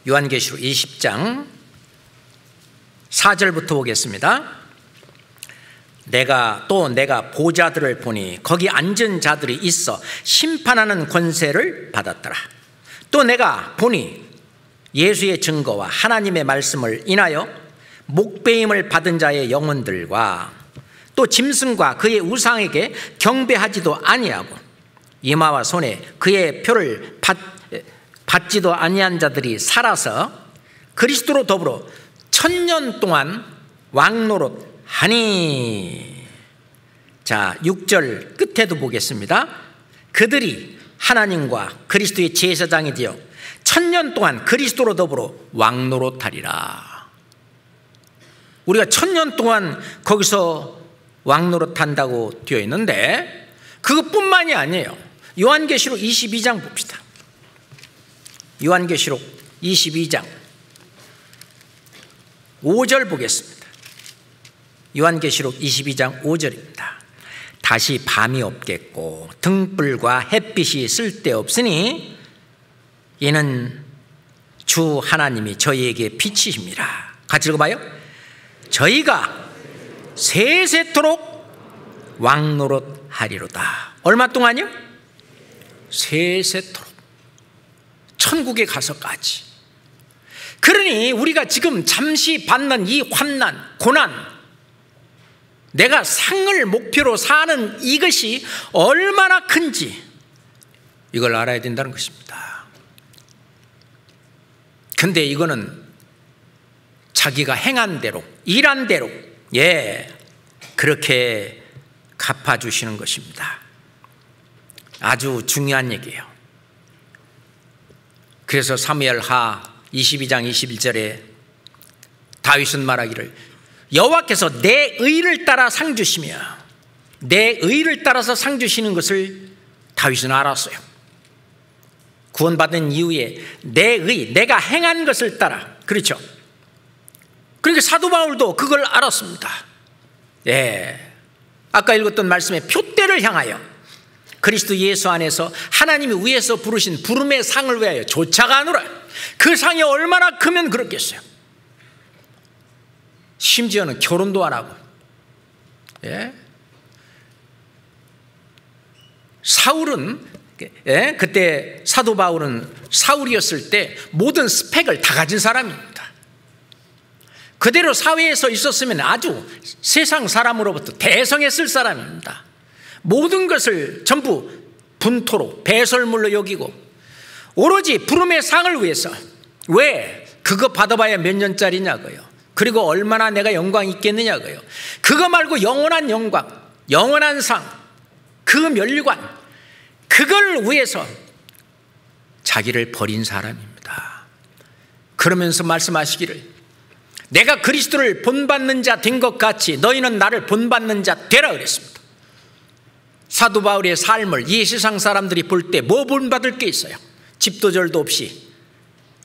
요한계시록 20장 4절부터 보겠습니다. 내가 보좌들을 보니 거기 앉은 자들이 있어 심판하는 권세를 받았더라. 또 내가 보니 예수의 증거와 하나님의 말씀을 인하여 목배임을 받은 자의 영혼들과 또 짐승과 그의 우상에게 경배하지도 아니하고 이마와 손에 그의 표를 받지도 아니한 자들이 살아서 그리스도로 더불어 1000년 동안 왕노릇하니. 자, 6절 끝에도 보겠습니다. 그들이 하나님과 그리스도의 제사장이 되어 1000년 동안 그리스도로 더불어 왕노릇하리라. 우리가 1000년 동안 거기서 왕노릇한다고 되어 있는데 그것뿐만이 아니에요. 요한계시록 22장 봅시다. 요한계시록 22장 5절 보겠습니다. 요한계시록 22장 5절입니다. 다시 밤이 없겠고 등불과 햇빛이 쓸데없으니 이는 주 하나님이 저희에게 빛이십니다. 같이 읽어봐요. 저희가 세세토록 왕노릇하리로다. 얼마 동안요? 세세토록, 천국에 가서까지. 그러니 우리가 지금 잠시 받는 이 환난, 고난, 내가 상을 목표로 사는 이것이 얼마나 큰지 이걸 알아야 된다는 것입니다. 근데 이거는 자기가 행한 대로, 일한 대로 그렇게 갚아주시는 것입니다. 아주 중요한 얘기예요. 그래서 사무엘하 22장 21절에 다윗은 말하기를 여호와께서 내 의를 따라 상 주시며 내 의를 따라서 상 주시는 것을 다윗은 알았어요. 구원받은 이후에 내 의, 내가 행한 것을 따라. 그렇죠. 그러니까 사도 바울도 그걸 알았습니다. 아까 읽었던 말씀에 표대를 향하여 그리스도 예수 안에서 하나님이 위에서 부르신 부름의 상을 위하여 쫓아가노라. 그 상이 얼마나 크면 그렇겠어요. 심지어는 결혼도 안 하고. 사울은 그때 사도 바울은 사울이었을 때 모든 스펙을 다 가진 사람입니다. 그대로 사회에서 있었으면 아주 세상 사람으로부터 대성했을 사람입니다. 모든 것을 전부 분토로 배설물로 여기고 오로지 부름의 상을 위해서. 왜? 그거 받아봐야 몇 년짜리냐고요. 그리고 얼마나 내가 영광이 있겠느냐고요. 그거 말고 영원한 영광, 영원한 상, 그 멸관, 그걸 위해서 자기를 버린 사람입니다. 그러면서 말씀하시기를 내가 그리스도를 본받는 자 된 것 같이 너희는 나를 본받는 자 되라 그랬습니다. 사도 바울의 삶을 이 세상 사람들이 볼 때 뭐 본받을 게 있어요? 집도 절도 없이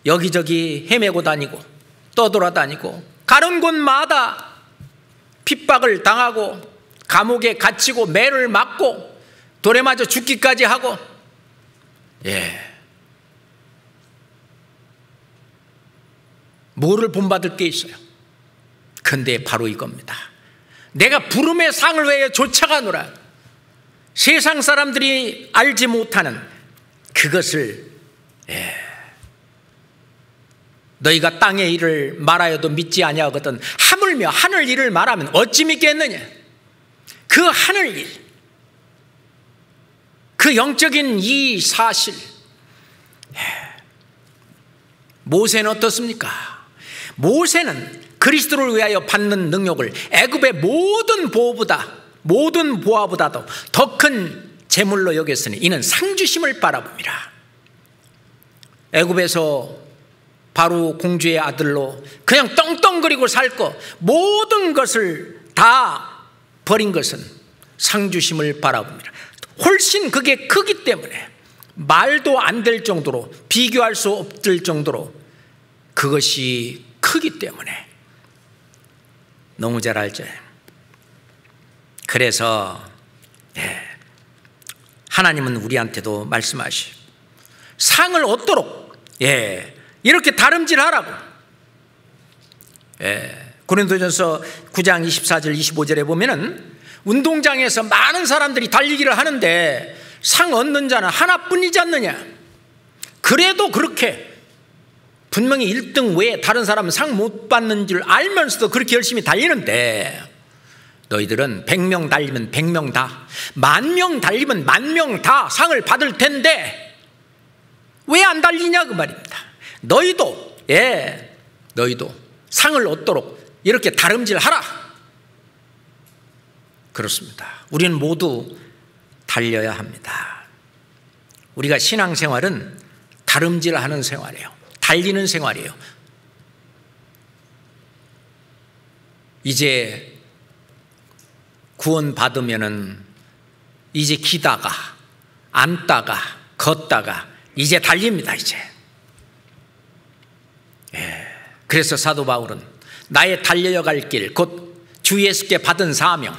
여기저기 헤매고 다니고 떠돌아다니고 가는 곳마다 핍박을 당하고 감옥에 갇히고 매를 맞고 돌에 맞아 죽기까지 하고. 뭐를 본받을 게 있어요? 근데 바로 이겁니다. 내가 부름의 상을 위하여 쫓아가노라. 세상 사람들이 알지 못하는 그것을. 너희가 땅의 일을 말하여도 믿지 아니하거든 하물며 하늘 일을 말하면 어찌 믿겠느냐. 그 하늘 일, 그 영적인 이 사실, 모세는 어떻습니까? 모세는 그리스도를 위하여 받는 능력을 애굽의 모든 보화보다도 더 큰 재물로 여겼으니 이는 상주심을 바라봅니다. 애굽에서 바로 공주의 아들로 그냥 떵떵거리고 살 것, 모든 것을 다 버린 것은 상주심을 바라봅니다. 훨씬 그게 크기 때문에 말도 안 될 정도로, 비교할 수 없을 정도로 그것이 크기 때문에 너무 잘 알죠. 그래서 하나님은 우리한테도 말씀하시고 상을 얻도록 이렇게 다름질하라고. 고린도전서 9장 24절 25절에 보면은 운동장에서 많은 사람들이 달리기를 하는데 상 얻는 자는 하나뿐이지 않느냐. 그래도 그렇게 분명히 1등 외에 다른 사람은 상 못 받는 줄 알면서도 그렇게 열심히 달리는데, 너희들은 100명 달리면 100명 다, 10,000명 달리면 10,000명 다 상을 받을 텐데 왜 안 달리냐 그 말입니다. 너희도 상을 얻도록 이렇게 다름질하라. 그렇습니다. 우리는 모두 달려야 합니다. 우리가 신앙생활은 다름질하는 생활이에요. 달리는 생활이에요. 이제 구원받으면은 이제 기다가, 앉다가, 걷다가 이제 달립니다. 이제. 그래서 사도 바울은 나의 달려야 갈 길, 곧 주 예수께 받은 사명,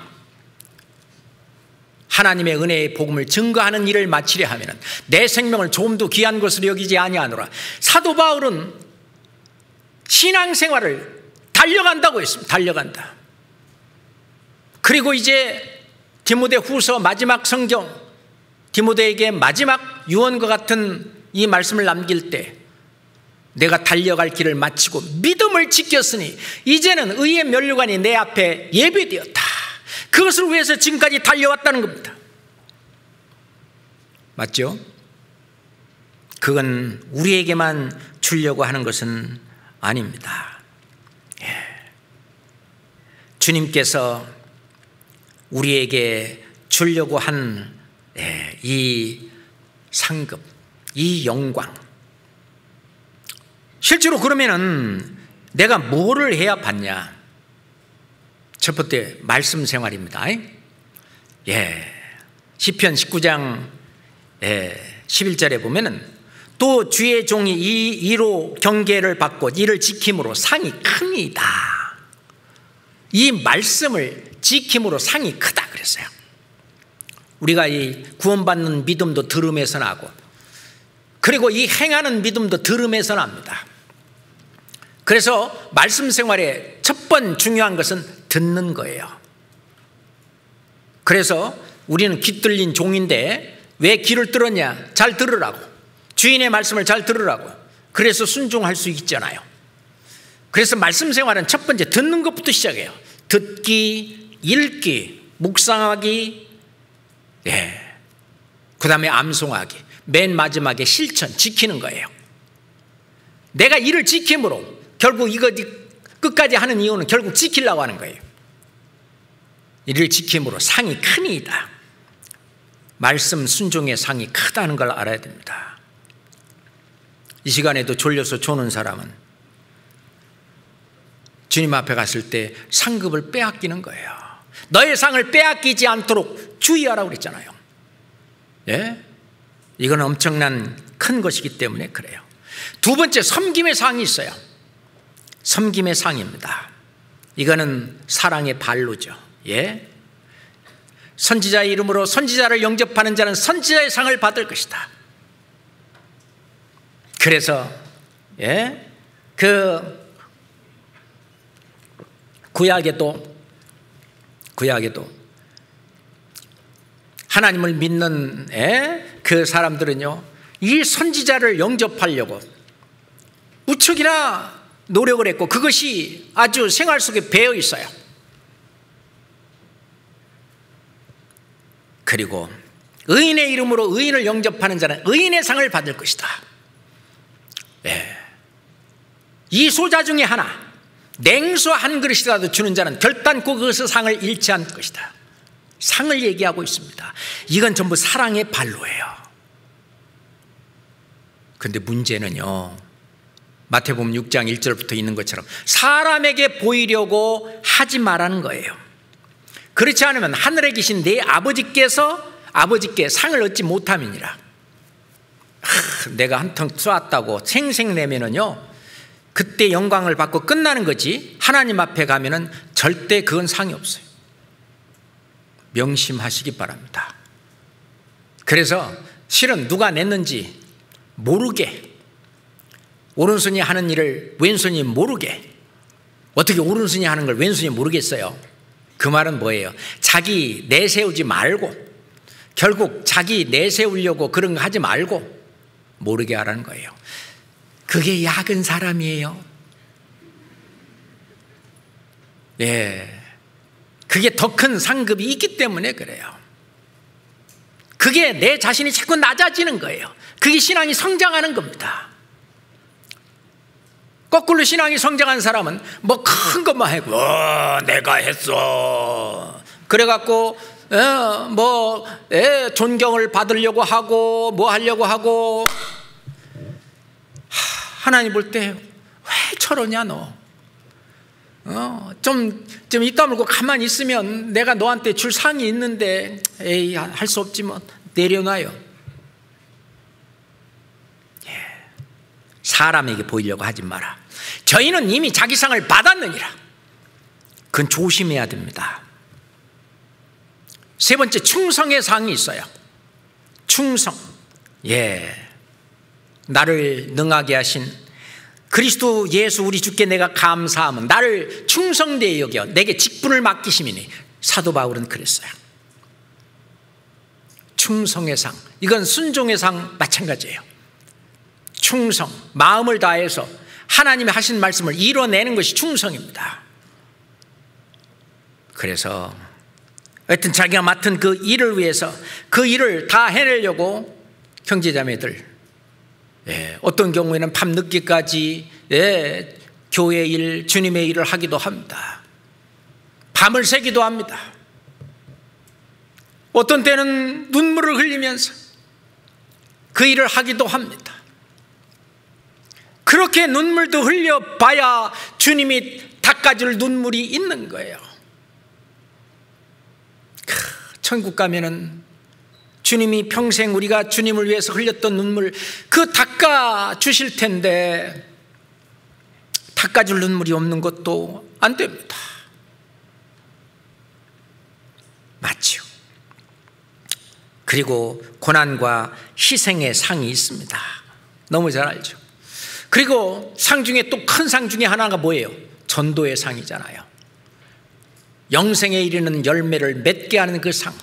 하나님의 은혜의 복음을 증거하는 일을 마치려 하면은 내 생명을 조금도 귀한 것으로 여기지 아니하노라. 사도 바울은 신앙생활을 달려간다고 했습니다. 달려간다. 그리고 이제 디모데 후서 마지막 성경, 디모데에게 마지막 유언과 같은 이 말씀을 남길 때, 내가 달려갈 길을 마치고 믿음을 지켰으니 이제는 의의 면류관이 내 앞에 예배되었다. 그것을 위해서 지금까지 달려왔다는 겁니다. 맞죠? 그건 우리에게만 주려고 하는 것은 아닙니다. 주님께서 우리에게 주려고 한 이 상급, 이 영광, 실제로 그러면은 내가 뭐를 해야 받냐? 첫 번째 말씀 생활입니다. 시편 19장 11절에 보면은 또 주의 종이 이로 경계를 받고 이를 지킴으로 상이 큽니다. 이 말씀을 지킴으로 상이 크다 그랬어요. 우리가 이 구원받는 믿음도 들음에서 나고, 그리고 이 행하는 믿음도 들음에서 납니다. 그래서 말씀 생활의 첫 번 중요한 것은 듣는 거예요. 그래서 우리는 귀 뚫린 종인데 왜 귀를 뚫었냐? 잘 들으라고. 주인의 말씀을 잘 들으라고. 그래서 순종할 수 있잖아요. 그래서 말씀 생활은 첫 번째 듣는 것부터 시작해요. 듣기, 읽기, 묵상하기, 그 다음에 암송하기, 맨 마지막에 실천, 지키는 거예요. 내가 이를 지킴으로, 결국 이거 끝까지 하는 이유는 결국 지키려고 하는 거예요. 이를 지킴으로 상이 크니이다. 말씀 순종의 상이 크다는 걸 알아야 됩니다. 이 시간에도 졸려서 조는 사람은 주님 앞에 갔을 때 상급을 빼앗기는 거예요. 너의 상을 빼앗기지 않도록 주의하라고 그랬잖아요. 이건 엄청난 큰 것이기 때문에 그래요. 두 번째, 섬김의 상이 있어요. 섬김의 상입니다. 이거는 사랑의 발로죠. 선지자의 이름으로 선지자를 영접하는 자는 선지자의 상을 받을 것이다. 그래서 그 구약에도 하나님을 믿는 그 사람들은요, 이 선지자를 영접하려고 무척이나 노력을 했고, 그것이 아주 생활 속에 배어 있어요. 그리고 의인의 이름으로 의인을 영접하는 자는 의인의 상을 받을 것이다. 이 소자 중에 하나, 냉수 한 그릇이라도 주는 자는 결단코 그것의 상을 잃지 않을 것이다. 상을 얘기하고 있습니다. 이건 전부 사랑의 발로예요. 그런데 문제는요, 마태복음 6장 1절부터 있는 것처럼 사람에게 보이려고 하지 말라는 거예요. 그렇지 않으면 하늘에 계신 내 아버지께 상을 얻지 못함이니라. 내가 한턱 쏘았다고 생색내면은요, 그때 영광을 받고 끝나는 거지, 하나님 앞에 가면은 절대 그건 상이 없어요. 명심하시기 바랍니다. 그래서 실은 누가 냈는지 모르게, 오른손이 하는 일을 왼손이 모르게, 어떻게 오른손이 하는 걸 왼손이 모르겠어요? 그 말은 뭐예요? 자기 내세우지 말고, 결국 자기 내세우려고 그런 거 하지 말고 모르게 하라는 거예요. 그게 약은 사람이에요. 그게 더 큰 상급이 있기 때문에 그래요. 그게 내 자신이 자꾸 낮아지는 거예요. 그게 신앙이 성장하는 겁니다. 거꾸로 신앙이 성장한 사람은 뭐 큰 것만 하고 내가 했어, 그래갖고 존경을 받으려고 하고 뭐 하려고 하고, 하나님 볼 때 왜 저러냐 너, 좀 이따 물고 가만히 있으면 내가 너한테 줄 상이 있는데, 에이 할 수 없지 뭐, 내려놔요. 사람에게 보이려고 하지 마라. 저희는 이미 자기 상을 받았느니라. 그건 조심해야 됩니다. 세 번째, 충성의 상이 있어요. 충성. 나를 능하게 하신 그리스도 예수 우리 주께 내가 감사함은 나를 충성되이 여겨 내게 직분을 맡기심이니. 사도 바울은 그랬어요. 충성의 상, 이건 순종의 상 마찬가지예요. 충성, 마음을 다해서 하나님이 하신 말씀을 이뤄내는 것이 충성입니다. 그래서 하여튼 자기가 맡은 그 일을 위해서 그 일을 다 해내려고 형제자매들, 어떤 경우에는 밤늦게까지 교회 일, 주님의 일을 하기도 합니다. 밤을 새기도 합니다. 어떤 때는 눈물을 흘리면서 그 일을 하기도 합니다. 그렇게 눈물도 흘려봐야 주님이 닦아줄 눈물이 있는 거예요. 천국 가면은 주님이 평생 우리가 주님을 위해서 흘렸던 눈물 그 닦아주실 텐데, 닦아줄 눈물이 없는 것도 안 됩니다. 맞죠? 그리고 고난과 희생의 상이 있습니다. 너무 잘 알죠? 그리고 상 중에 또 큰 상 중에 하나가 뭐예요? 전도의 상이잖아요. 영생에 이르는 열매를 맺게 하는 그 상.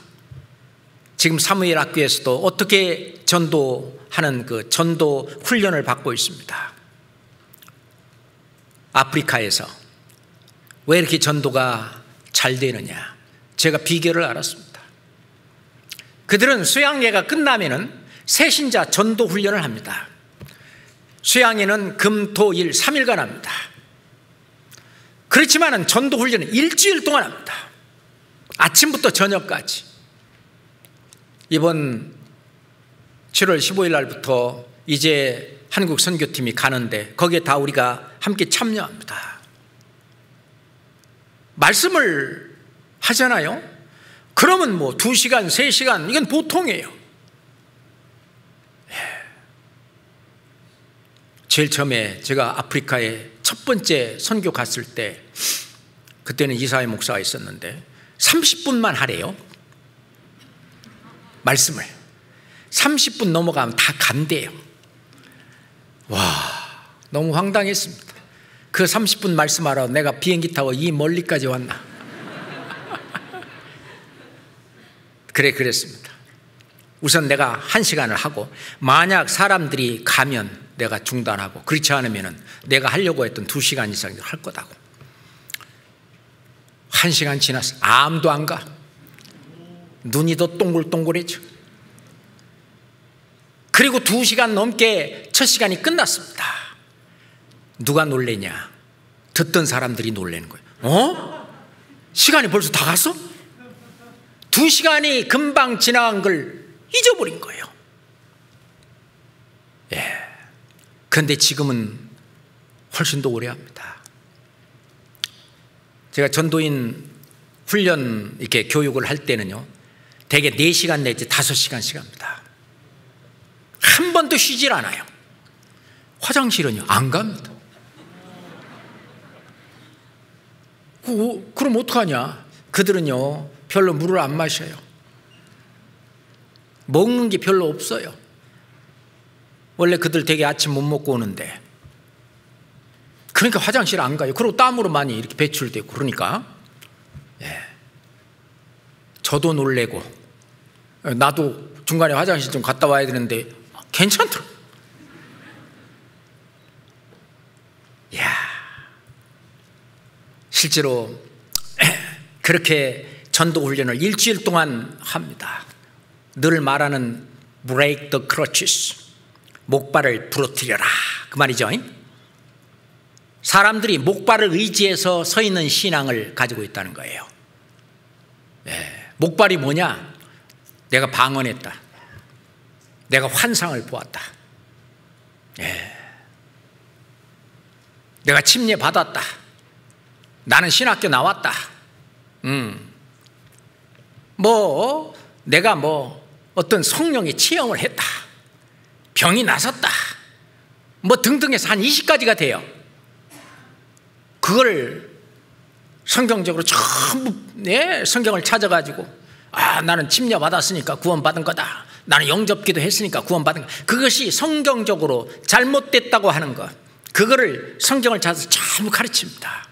지금 사무엘 학교에서도 어떻게 전도하는 그 전도 훈련을 받고 있습니다. 아프리카에서 왜 이렇게 전도가 잘 되느냐, 제가 비결을 알았습니다. 그들은 수양예가 끝나면은 새신자 전도 훈련을 합니다. 수양예는 금, 토, 일 3일간 합니다. 그렇지만은 전도 훈련은 일주일 동안 합니다. 아침부터 저녁까지. 이번 7월 15일 날부터 이제 한국 선교팀이 가는데 거기에 다 우리가 함께 참여합니다. 말씀을 하잖아요. 그러면 뭐 2시간, 3시간, 이건 보통이에요. 제일 처음에 제가 아프리카에 첫 번째 선교 갔을 때, 그때는 이사회 목사가 있었는데 30분만 하래요. 말씀을 30분 넘어가면 다 간대요. 와, 너무 황당했습니다. 그 30분 말씀하러 내가 비행기 타고 이 멀리까지 왔나. 그랬습니다. 우선 내가 1시간을 하고, 만약 사람들이 가면 내가 중단하고, 그렇지 않으면 내가 하려고 했던 2시간 이상 할 거다고. 1시간 지났어. 아무도 안 가. 눈이 더 동글동글해져. 그리고 2시간 넘게 첫 시간이 끝났습니다. 누가 놀래냐? 듣던 사람들이 놀라는 거예요. 시간이 벌써 다 갔어? 2시간이 금방 지나간 걸 잊어버린 거예요. 그런데 지금은 훨씬 더 오래 합니다. 제가 전도인 훈련 이렇게 교육을 할 때는요, 대개 4시간 내지 5시간씩 합니다. 한 번도 쉬질 않아요. 화장실은요, 안 갑니다. 그럼 어떡하냐? 그들은요, 별로 물을 안 마셔요. 먹는 게 별로 없어요. 원래 그들 되게 아침 못 먹고 오는데, 그러니까 화장실 안 가요. 그리고 땀으로 많이 이렇게 배출되고 그러니까. 저도 놀래고, 나도 중간에 화장실 좀 갔다 와야 되는데 괜찮더라. 실제로 그렇게 전도 훈련을 일주일 동안 합니다. 늘 말하는 break the crutches, 목발을 부러뜨려라, 그 말이죠. 사람들이 목발을 의지해서 서 있는 신앙을 가지고 있다는 거예요. 목발이 뭐냐? 내가 방언했다, 내가 환상을 보았다, 내가 침례 받았다, 나는 신학교 나왔다, 내가 어떤 성령의 체험을 했다, 병이 나섰다, 등등해서 한 20가지가 돼요. 그걸 성경적으로 전부 성경을 찾아가지고, 나는 침례 받았으니까 구원받은 거다, 나는 영접기도 했으니까 구원받은 거다. 그것이 성경적으로 잘못됐다고 하는 것, 그거를 성경을 찾아서 전부 가르칩니다.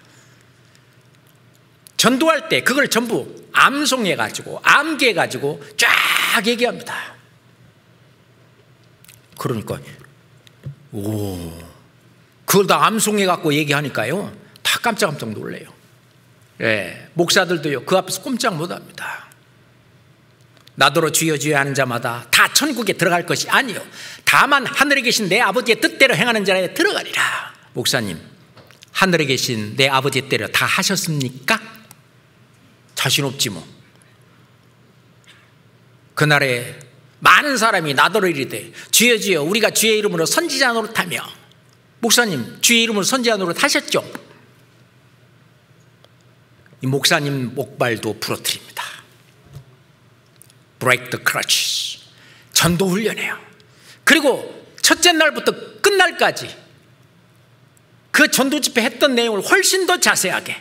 전도할 때 그걸 전부 암송해가지고 암기해가지고 쫙 얘기합니다. 그러니까 그걸 다 암송해갖고 얘기하니까요, 다 깜짝깜짝 놀래요. 목사들도요, 그 앞에서 꼼짝 못합니다. 나더러 주여 주여 하는 자마다 다 천국에 들어갈 것이 아니요, 다만 하늘에 계신 내 아버지의 뜻대로 행하는 자에 들어가리라. 목사님, 하늘에 계신 내 아버지의 뜻대로 다 하셨습니까? 자신 없지 뭐. 그날에 많은 사람이 나더러 이르되 주여 주여 우리가 주의 이름으로 선지자 노릇하며. 목사님, 주의 이름으로 선지자 노릇 하셨죠? 이 목사님 목발도 부러뜨립니다. Break the crutches. 전도 훈련해요. 그리고 첫째 날부터 끝날까지 그 전도 집회 했던 내용을 훨씬 더 자세하게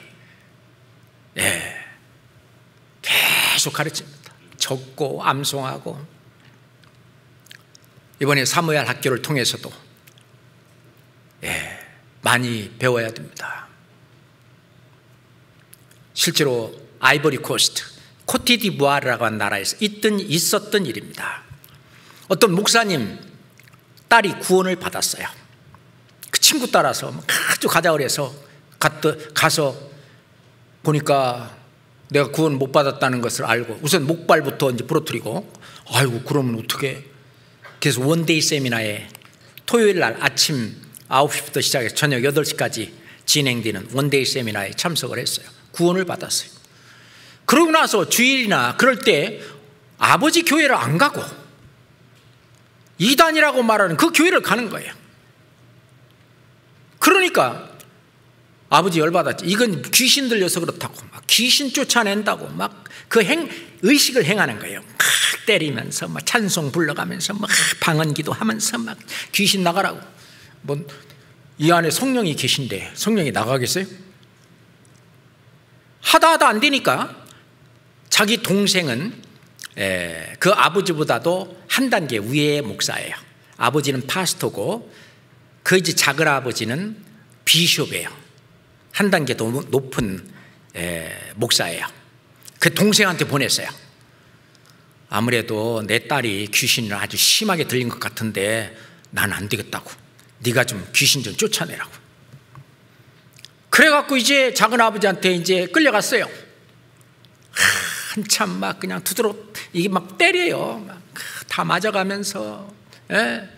계속 가르칩니다. 적고 암송하고. 이번에 사무엘 학교를 통해서도 많이 배워야 됩니다. 실제로 아이보리 코스트, 코티디부아르라고 하는 나라에서 있었던 일입니다. 어떤 목사님 딸이 구원을 받았어요. 그 친구 따라서 아주 가자 그래서 가서 보니까 내가 구원 못 받았다는 것을 알고 우선 목발부터 이제 부러뜨리고, 아이고 그러면 어떻게? 그래서 원데이 세미나에 토요일 날 아침 9시부터 시작해서 저녁 8시까지 진행되는 원데이 세미나에 참석을 했어요. 구원을 받았어요. 그러고 나서 주일이나 그럴 때 아버지 교회를 안 가고 이단이라고 말하는 그 교회를 가는 거예요. 그러니까 아버지 열받았지. 이건 귀신 들려서 그렇다고 막 귀신 쫓아낸다고 막 그 의식을 행하는 거예요. 막 때리면서 막 찬송 불러가면서 막 방언기도 하면서 막 귀신 나가라고. 이 안에 성령이 계신데 성령이 나가겠어요? 하다 안 되니까 자기 동생은 그 아버지보다도 한 단계 위의 목사예요. 아버지는 파스토고 그 이제 작은 아버지는 비숍이에요. 한 단계 더 높은 목사예요. 그 동생한테 보냈어요. 아무래도 내 딸이 귀신을 아주 심하게 들린 것 같은데 난 안 되겠다고. 네가 좀 귀신 좀 쫓아내라고. 그래갖고 이제 작은 아버지한테 이제 끌려갔어요. 한참 막 그냥 두드러 이게 막 때려요. 막 다 맞아가면서 예?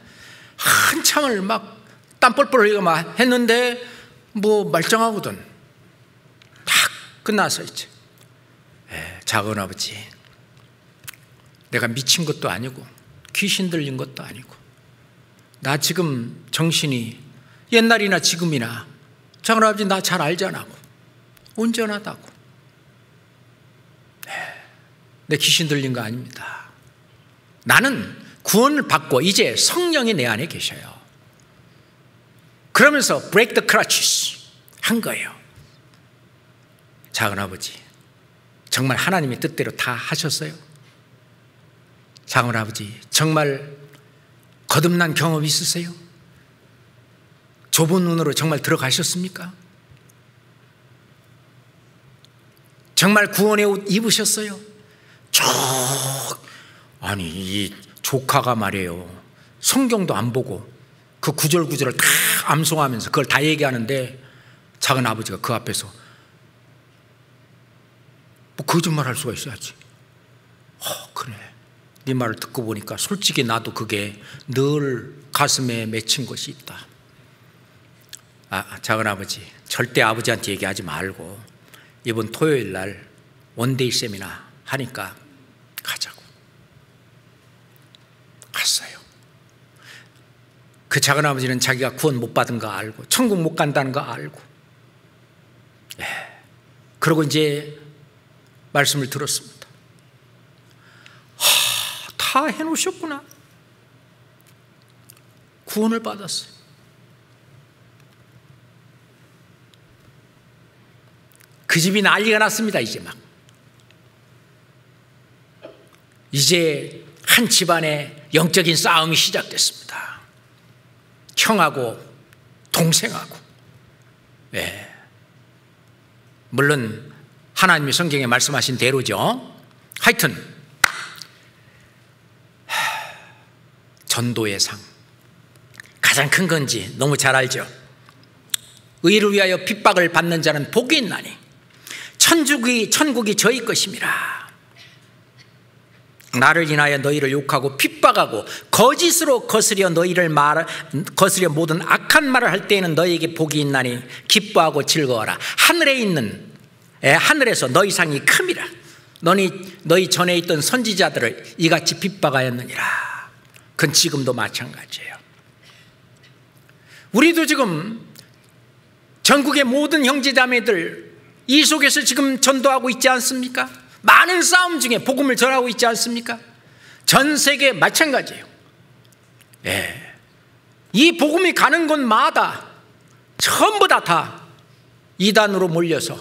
한참을 막 땀 뻘뻘 흘리고 막 했는데 뭐 말짱하거든. 딱 끝나서 이제 작은 아버지, 내가 미친 것도 아니고 귀신 들린 것도 아니고 나 지금 정신이 옛날이나 지금이나 작은 아버지 나 잘 알잖아. 온전하다고. 내 귀신 들린 거 아닙니다. 나는 구원을 받고 이제 성령이 내 안에 계셔요. 그러면서 break the crutches 한 거예요. 작은 아버지, 정말 하나님의 뜻대로 다 하셨어요? 작은 아버지, 정말 거듭난 경험 있으세요? 좁은 눈으로 정말 들어가셨습니까? 정말 구원의 옷 입으셨어요? 아니, 이 조카가 말이에요, 성경도 안 보고 그 구절구절을 다 암송하면서 그걸 다 얘기하는데 작은 아버지가 그 앞에서 뭐 거짓말 할 수가 있어야지. 그래, 네 말을 듣고 보니까 솔직히 나도 그게 늘 가슴에 맺힌 것이 있다. 작은 아버지, 절대 아버지한테 얘기하지 말고 이번 토요일 날 원데이 세미나 하니까 가자고. 갔어요. 그 작은 아버지는 자기가 구원 못 받은 거 알고 천국 못 간다는 거 알고, 그러고 이제 말씀을 들었습니다. 다 해놓으셨구나. 구원을 받았어요. 그 집이 난리가 났습니다. 이제 한 집안의 영적인 싸움이 시작됐습니다. 형하고 동생하고. 물론 하나님이 성경에 말씀하신 대로죠. 하여튼 전도의 상, 가장 큰 건지 너무 잘 알죠. 의를 위하여 핍박을 받는 자는 복이 있나니 천국이 저희 것임이라. 나를 인하여 너희를 욕하고 핍박하고 거짓으로 거스려 거스려 모든 악한 말을 할 때에는 너희에게 복이 있나니 기뻐하고 즐거워라. 하늘에서 너희 상이 큼이라. 너희 전에 있던 선지자들을 이같이 핍박하였느니라. 그건 지금도 마찬가지예요. 우리도 지금 전국의 모든 형제자매들 이 속에서 지금 전도하고 있지 않습니까? 많은 싸움 중에 복음을 전하고 있지 않습니까? 전 세계 마찬가지예요. 이 복음이 가는 곳마다 전부 다 이단으로 몰려서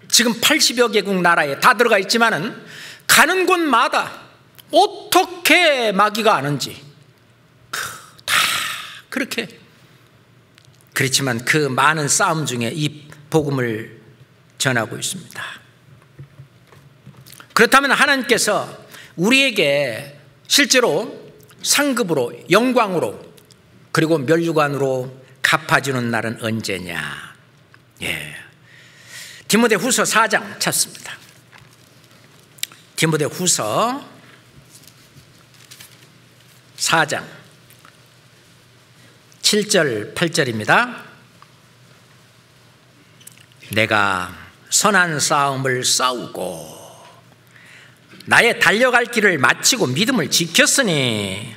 지금 80여 개국 나라에 다 들어가 있지만은 가는 곳마다 어떻게 마귀가 아는지 다 그렇게. 그렇지만 그 많은 싸움 중에 이 복음을 전하고 있습니다. 그렇다면 하나님께서 우리에게 실제로 상급으로, 영광으로, 그리고 면류관으로 갚아주는 날은 언제냐? 디모데후서 4장 찾습니다. 디모데후서 4장 7절 8절입니다. 내가 선한 싸움을 싸우고 나의 달려갈 길을 마치고 믿음을 지켰으니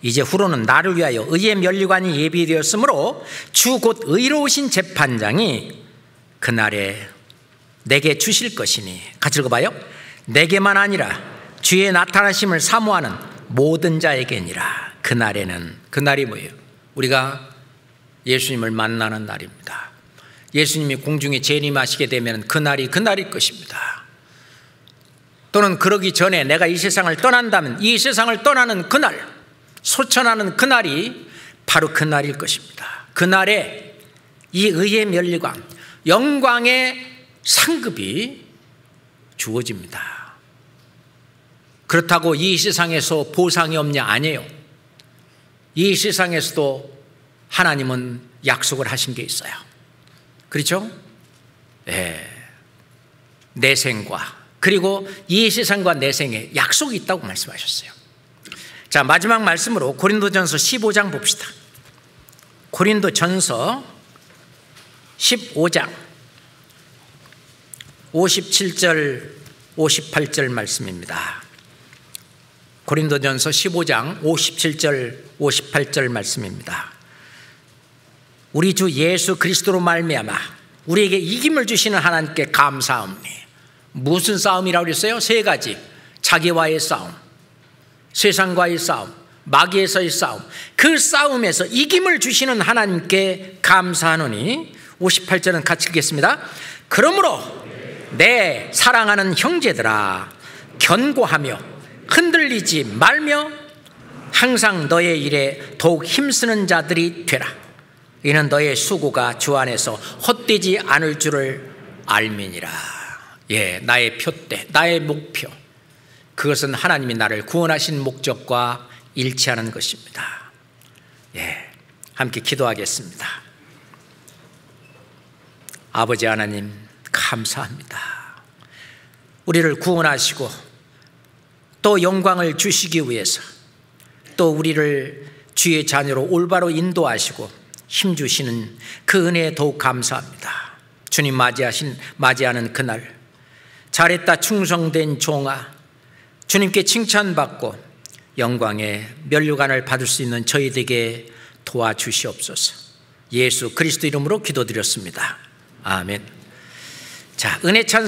이제 후로는 나를 위하여 의의 면류관이 예비되었으므로 주 곧 의로우신 재판장이 그날에 내게 주실 것이니. 같이 읽어봐요. 내게만 아니라 주의 나타나심을 사모하는 모든 자에게니라. 그날에는, 그날이 뭐예요? 우리가 예수님을 만나는 날입니다. 예수님이 공중에 재림하시게 되면 그날이 그날일 것입니다. 또는 그러기 전에 내가 이 세상을 떠난다면 이 세상을 떠나는 그날, 소천하는 그날이 바로 그날일 것입니다. 그날에 이 의의 면류관, 영광의 상급이 주어집니다. 그렇다고 이 세상에서 보상이 없냐? 아니에요. 이 세상에서도 하나님은 약속을 하신 게 있어요. 그렇죠? 내생과, 그리고 이 세상과 내생에 약속이 있다고 말씀하셨어요. 자, 마지막 말씀으로 고린도전서 15장 봅시다. 고린도전서 15장 57절 58절 말씀입니다. 고린도전서 15장 57절 58절 말씀입니다. 우리 주 예수 그리스도로 말미암아 우리에게 이김을 주시는 하나님께 감사하오니. 무슨 싸움이라고 그랬어요? 세 가지. 자기와의 싸움, 세상과의 싸움, 마귀에서의 싸움. 그 싸움에서 이김을 주시는 하나님께 감사하노니. 58절은 같이 읽겠습니다. 그러므로 내 사랑하는 형제들아, 견고하며 흔들리지 말며 항상 너의 일에 더욱 힘쓰는 자들이 되라. 이는 너의 수고가 주 안에서 헛되지 않을 줄을 알미니라. 예, 나의 표대, 나의 목표, 그것은 하나님이 나를 구원하신 목적과 일치하는 것입니다. 예, 함께 기도하겠습니다. 아버지 하나님, 감사합니다. 우리를 구원하시고 또 영광을 주시기 위해서, 또 우리를 주의 자녀로 올바로 인도하시고 힘주시는 그 은혜에 더욱 감사합니다. 주님 맞이하는 그날, 잘했다 충성된 종아, 주님께 칭찬받고 영광의 면류관을 받을 수 있는 저희에게 도와주시옵소서. 예수 그리스도 이름으로 기도드렸습니다. 아멘. 자, 은혜 찬